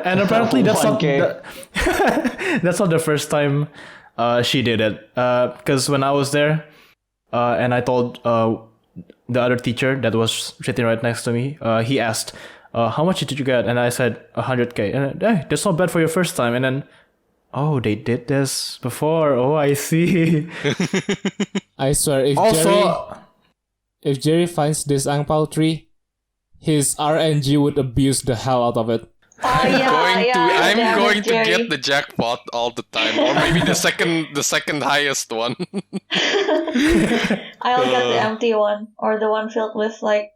And apparently that's not 1K. that's not the first time she did it. Because when I was there, and I told the other teacher that was sitting right next to me, he asked, "How much did you get?" And I said 100K. And hey, that's not bad for your first time. And then, oh, they did this before. Oh, I see. I swear, if Jerry finds this ang pao tree, his RNG would abuse the hell out of it. Oh, yeah, I'm damn going it, to Jerry. get the jackpot all the time, or maybe the second highest one. I'll get the empty one or the one filled with like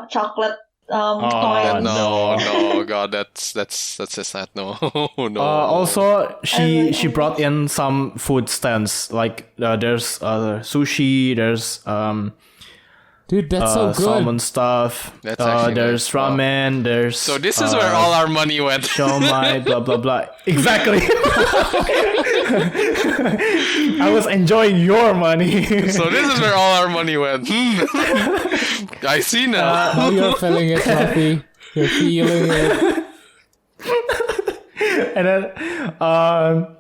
chocolate coins. No, God, that's a sad no. No. Also, she brought in some food stands. Like there's sushi, there's Dude, that's so good. salmon stuff. That's actually there's nice. Wow. ramen. There's So this is where all our money went. Shomai, blah blah blah. Exactly. I was enjoying your money. So this is where all our money went. I see now. Now you're feeling it, Rafi. You're feeling it. And then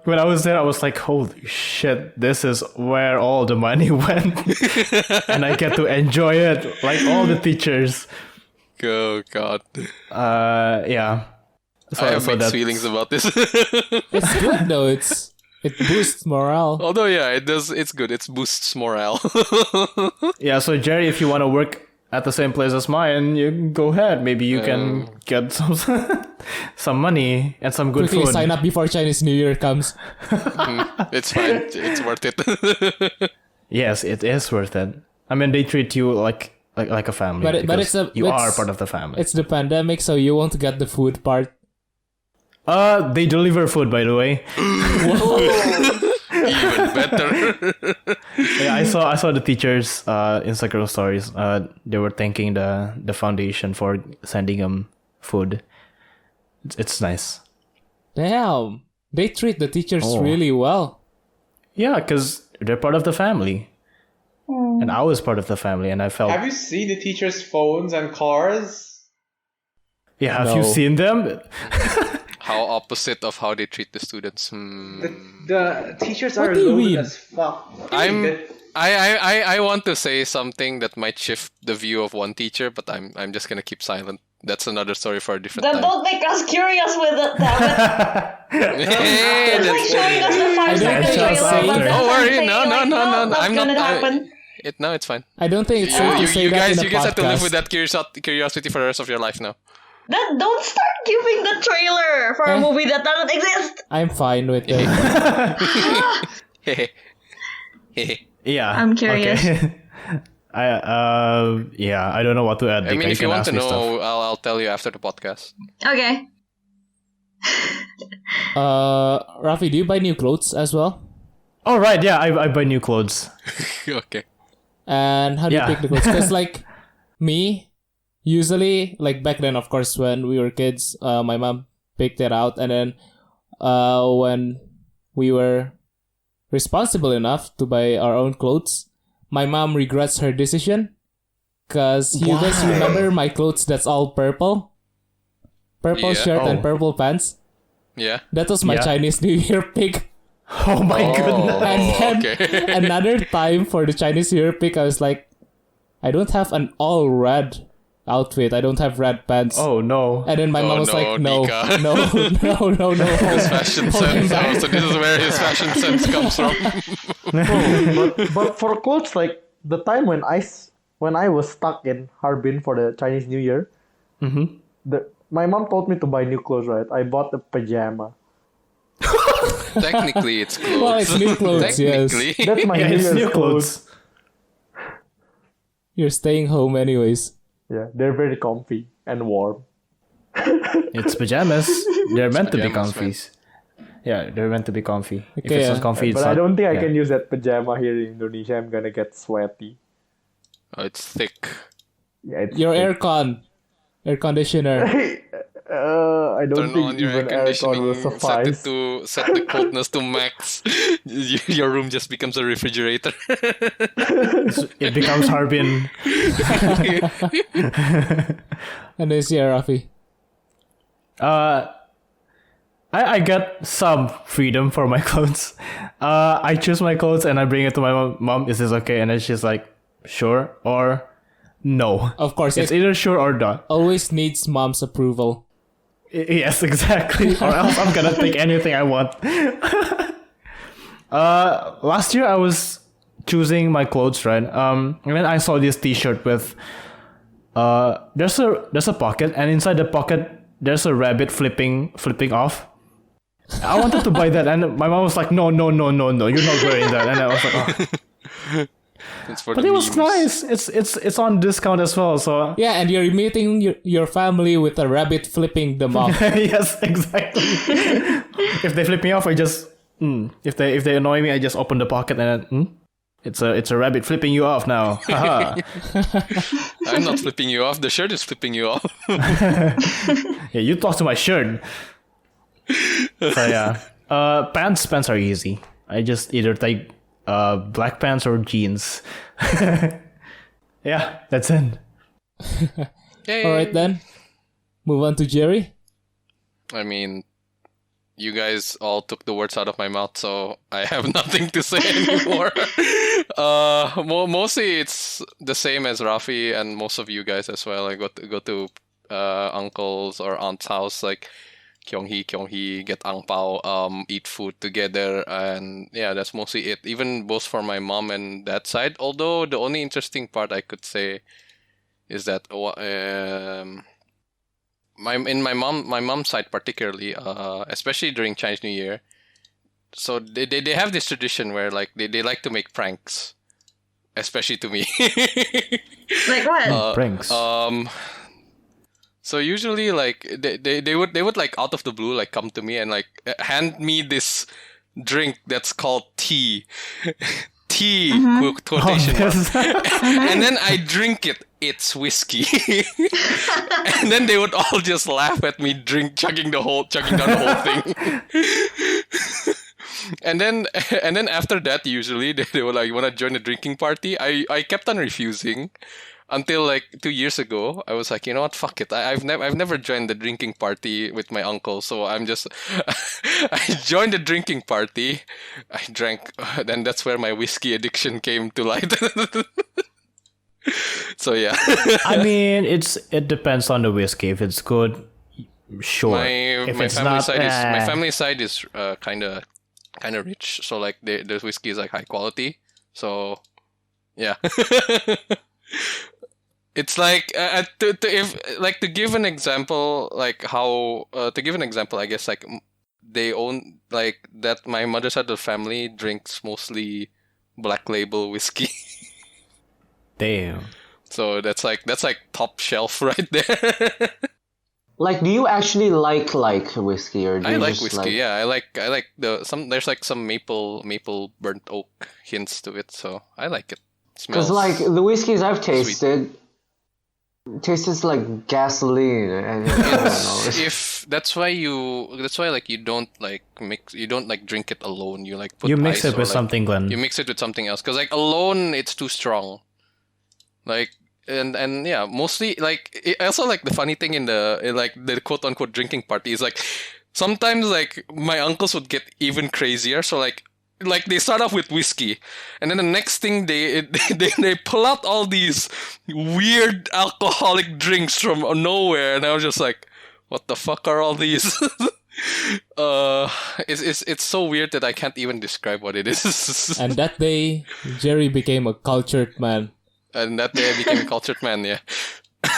when I was there, I was like, holy shit, this is where all the money went. And I get to enjoy it like all the teachers. Oh God. Yeah. I have mixed that's- feelings about this. It's good though. It boosts morale. Although yeah, it does. It's good. It boosts morale. Yeah, so Jerry, if you want to work at the same place as mine, you can go ahead. Maybe you can get some money and some good Quickly food. sign up before Chinese New Year comes. It's fine. It's worth it. Yes, it is worth it. I mean, they treat you like a family. But because you are it's- part of the family. It's the pandemic, so you won't get the food part. They deliver food, by the way. Even better. Yeah, I saw the teachers' Instagram stories. They were thanking the foundation for sending them food. It's nice. Damn, they treat the teachers Oh. really well. Yeah, because they're part of the family. and I was part of the family, and I felt. Have you seen the teachers' phones and cars? Yeah, have you No. seen them? How opposite of how they treat the students. The teachers What are do you loaded mean? as fuck. I want to say something that might shift the view of one teacher, but I'm just gonna keep silent. That's another story for a different Then time. don't make us curious with it, damn it. Hey, It's like that's showing us the I don't 5-second think trailer, it's but safe. then Don't worry, saying, no, like, no, that's I'm not. gonna happen. No, it's fine. I don't think it's safe to say You that in guys, a you guys have to live podcast. with that curiosity for the rest of your life now. Then don't start giving the trailer for a movie that doesn't exist. I'm fine with it. Yeah. I'm curious. Okay. I don't know what to add. I mean, if you want to ask me know, stuff. I'll tell you after the podcast. Okay. Rafi, do you buy new clothes as well? Oh right, yeah, I buy new clothes. Okay. And how do you Yeah. pick the clothes? Because like me, usually like back then, of course, when we were kids, my mom picked it out, and then when we were responsible enough to buy our own clothes, my mom regrets her decision. Cause you guys Why? remember my clothes that's all purple Yeah. shirt and Oh. purple pants. Yeah. That was my Yeah. Chinese New Year pick. Oh my goodness. And then okay. another time for the Chinese New Year pick, I was like, I don't have an all red outfit. I don't have red pants. Oh no. And then my Oh, mom was no, like, no, Nika. no. His fashion sense. Oh, so this is where his fashion sense comes from. But for clothes, like the time when I was stuck in Harbin for the Chinese New Year, my mom told me to buy new clothes. Right, I bought a pajama. Technically, it's clothes. Well, it's new clothes, yes. Technically. That's my Yeah, New it's Year's new clothes. clothes. You're staying home anyways. Yeah, they're very comfy and warm. It's pajamas. They're meant to be pajamas, comfy. Yeah, they're meant to be comfy. If Okay, it's yeah. not comfy, it's But I not- don't think I yeah. can use that pajama here in Indonesia. I'm gonna get sweaty. Oh, it's thick. Yeah, it's Your air conditioner. I don't Turn on think your air even aircon will conditioning. suffice. Set the coldness to max. Your room just becomes a refrigerator. It becomes Harbin. And then yeah, Rafi. I get some freedom for my clothes. I choose my clothes and I bring it to my mom. Is this okay? And then she's like, sure or no. Of course, It's it either sure or not. always needs mom's approval. Yes, exactly. Or else I'm gonna take anything I want. Last year I was choosing my clothes, right? And then I saw this T-shirt with there's a pocket, and inside the pocket there's a rabbit flipping off. I wanted to buy that, and my mom was like, no, you're not wearing that. And I was like, oh. It's for But the it was memes. nice. It's on discount as well. So Yeah, and you're meeting your family with a rabbit flipping them off. yes, exactly. If they flip me off, I just if they annoy me, I just open the pocket and then, it's a rabbit flipping you off now. Haha. I'm not flipping you off. The shirt is flipping you off. Yeah, you talk to my shirt. So yeah, pants are easy. I just either take black pants or jeans. Yeah, that's it. Yay. All right then, move on to Jerry. I mean, you guys all took the words out of my mouth, so I have nothing to say anymore. Mostly it's the same as Rafi and most of you guys as well. I go to uncle's or aunt's house, like Kyonghee, get ang pao, eat food together, and yeah, that's mostly it. Even both for my mom and dad side. Although the only interesting part I could say is that my mom's side particularly, especially during Chinese New Year, so they have this tradition where like they like to make pranks, especially to me. Like what? Pranks. So usually like they would like out of the blue like come to me and like hand me this drink that's called tea. Tea quotation mark. And then I drink it. It's whiskey. And then they would all just laugh at me chugging down the whole thing. And then after that, usually they were like, "You want to join a drinking party?" I kept on refusing until like 2 years ago. I was like, you know what, fuck it. I've never joined the drinking party with my uncle, so I'm just I joined the drinking party. I drank, then that's where my whiskey addiction came to light. So yeah. I mean, it depends on the whiskey. If it's good, sure. If My it's family not, side is my family side is kind of rich, so like the whiskey is like high quality. So yeah. It's like to give an example, like how to give an example, I guess like they own like that. My mother's side of the family drinks mostly black label whiskey. Damn. So that's like top shelf right there. Like, do you actually like whiskey, or do I you like just whiskey. Yeah, I like there's like some maple burnt oak hints to it, so I like it. Because Smells like the whiskeys I've sweet. tasted, tastes like gasoline, and I don't know. That's why like you don't like drink it alone. You like put You mix ice it with or, like, something, Glenn. You mix it with something else, because like alone it's too strong. Like and yeah, mostly like I also like the funny thing in the quote unquote drinking party is like sometimes like my uncles would get even crazier. So like they start off with whiskey, and then the next thing they pull out all these weird alcoholic drinks from nowhere, and I was just like, what the fuck are all these? It's so weird that I can't even describe what it is. And that day, Jerry became a cultured man. And that day I became a cultured man, yeah.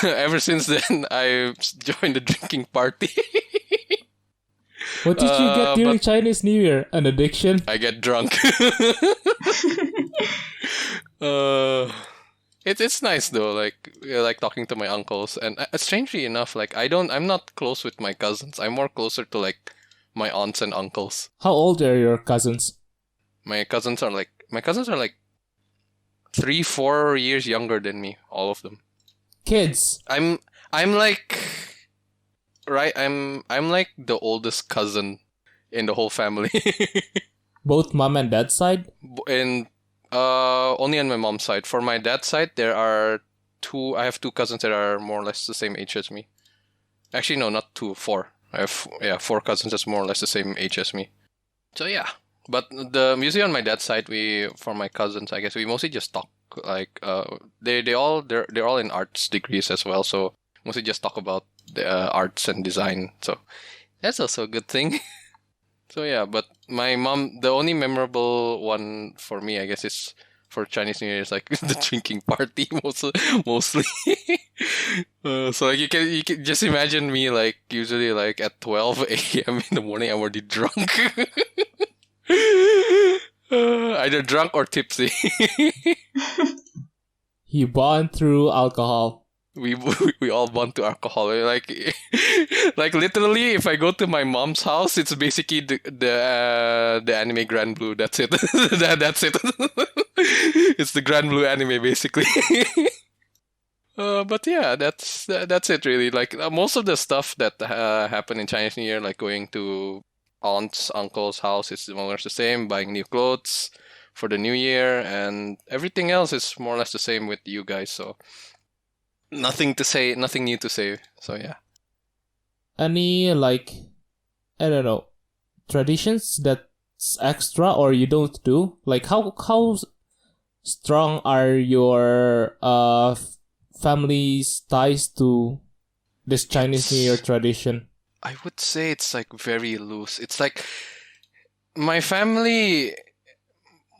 Ever since then, I joined the drinking party. What did you get during Chinese New Year? An addiction? I get drunk. It's nice though, like talking to my uncles, and strangely enough, like I'm not close with my cousins. I'm more closer to like my aunts and uncles. How old are your cousins? My cousins are like 3-4 years younger than me, all of them. Kids. I'm like, right? I'm like the oldest cousin in the whole family. Both mom and dad side? And only on my mom's side. For my dad's side, I have two cousins that are more or less the same age as me. Actually, no, not two, 4. I have 4 cousins that's more or less the same age as me. So yeah. But usually on my dad's side, for my cousins, I guess we mostly just talk. Like they're all in arts degrees as well, so mostly just talk about the arts and design. So that's also a good thing. So yeah, but my mom, the only memorable one for me, I guess, is for Chinese New Year is like the drinking party mostly. So like you can just imagine me like usually like at 12 a.m. in the morning, I'm already drunk. Either drunk or tipsy. You bond through alcohol. We all bond to alcohol. Like literally, if I go to my mom's house, it's basically the anime Grand Blue. That's it. That's it. It's the Grand Blue anime basically. But yeah, that's it really. Like most of the stuff that happened in Chinese New Year, like going to aunt's, uncle's house, is more or less the same. Buying new clothes for the new year, and everything else is more or less the same with you guys. So nothing new to say. So yeah. Any like, I don't know, traditions that's extra or you don't do? Like how strong are your family's ties to this Chinese New Year tradition? I would say it's like very loose. It's like my family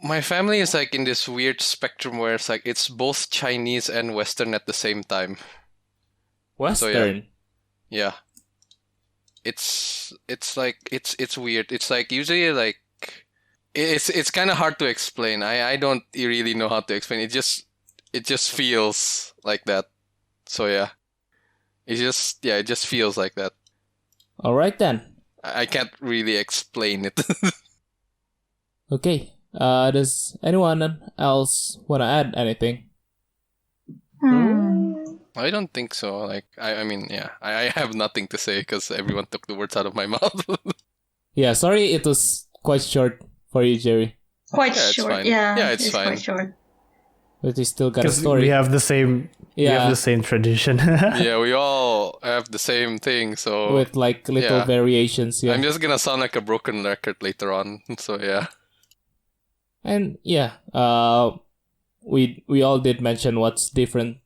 is like in this weird spectrum where it's like it's both Chinese and Western at the same time. Western? So, yeah. It's like it's weird. It's like usually like it's kind of hard to explain. I don't really know how to explain. It just feels like that. So yeah. It just feels like that. All right then. I can't really explain it. Okay. Does anyone else want to add anything? I don't think so. Like, I mean, yeah, I have nothing to say because everyone took the words out of my mouth. Yeah, sorry it was quite short for you, Jerry? Quite Yeah, it's short. fine. Yeah, Yeah, it's quite fine. short. But you still got a Because story. we have the same. We Yeah. have the same tradition. Yeah, we all have the same thing, so With like little Yeah. variations, yeah. I'm just gonna sound like a broken record later on. So yeah. And yeah, we all did mention what's different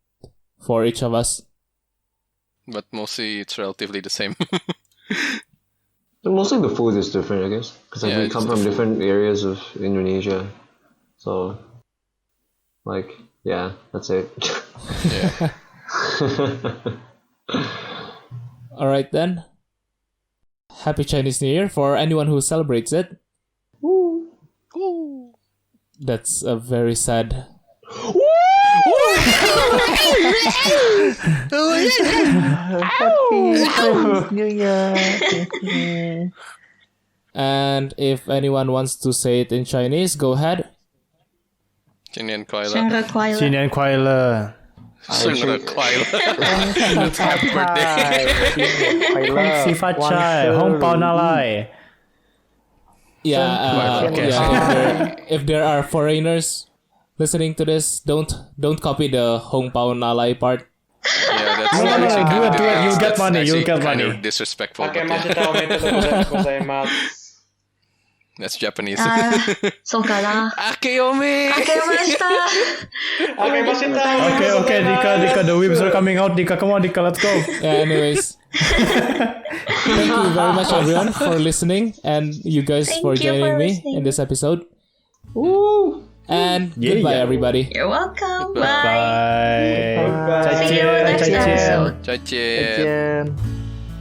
for each of us. But mostly it's relatively the same. Mostly the food is different, I guess, because like Yeah, we it's come the from food. different areas of Indonesia, so like yeah, that's it. Yeah. All right then. Happy Chinese New Year for anyone who celebrates it. That's a very sad. Happy Chinese New Year. And if anyone wants to say it in Chinese, go ahead. 新年快乐。生日快乐。新年快乐！生日快乐。Happy birthday. 恭喜发财，红包拿来！ Yeah, Okay. if there are foreigners listening to this, don't copy the Hong Pao Nalai part. Yeah, that's No, actually do kind it, of do it. You'll get money, you'll get kind money. of disrespectful. But yeah, 明けましておめでとうございます。 that's Japanese. そうかな。明けおめ。明けました。明けまして Okay, Dika, the whips are coming out. Dika, come on, Dika, let's go. Yeah, anyways. Thank you very much everyone for listening and you guys Thank for you joining for me listening. in this episode. And Yeah, goodbye yeah. everybody. You're welcome. Bye. Bye. See you next 再见， episode. 再再见。见，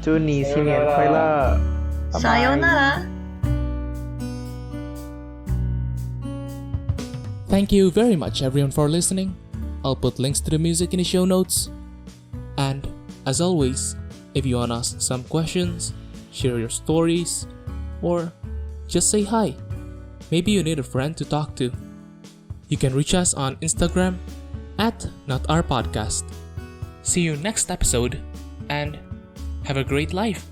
祝你新年快乐，拜拜。さようなら。 Thank you very much everyone for listening. I'll put links to the music in the show notes. And as always, if you want to ask some questions, share your stories, or just say hi, maybe you need a friend to talk to, you can reach us on Instagram at NotOurPodcast. See you next episode and have a great life.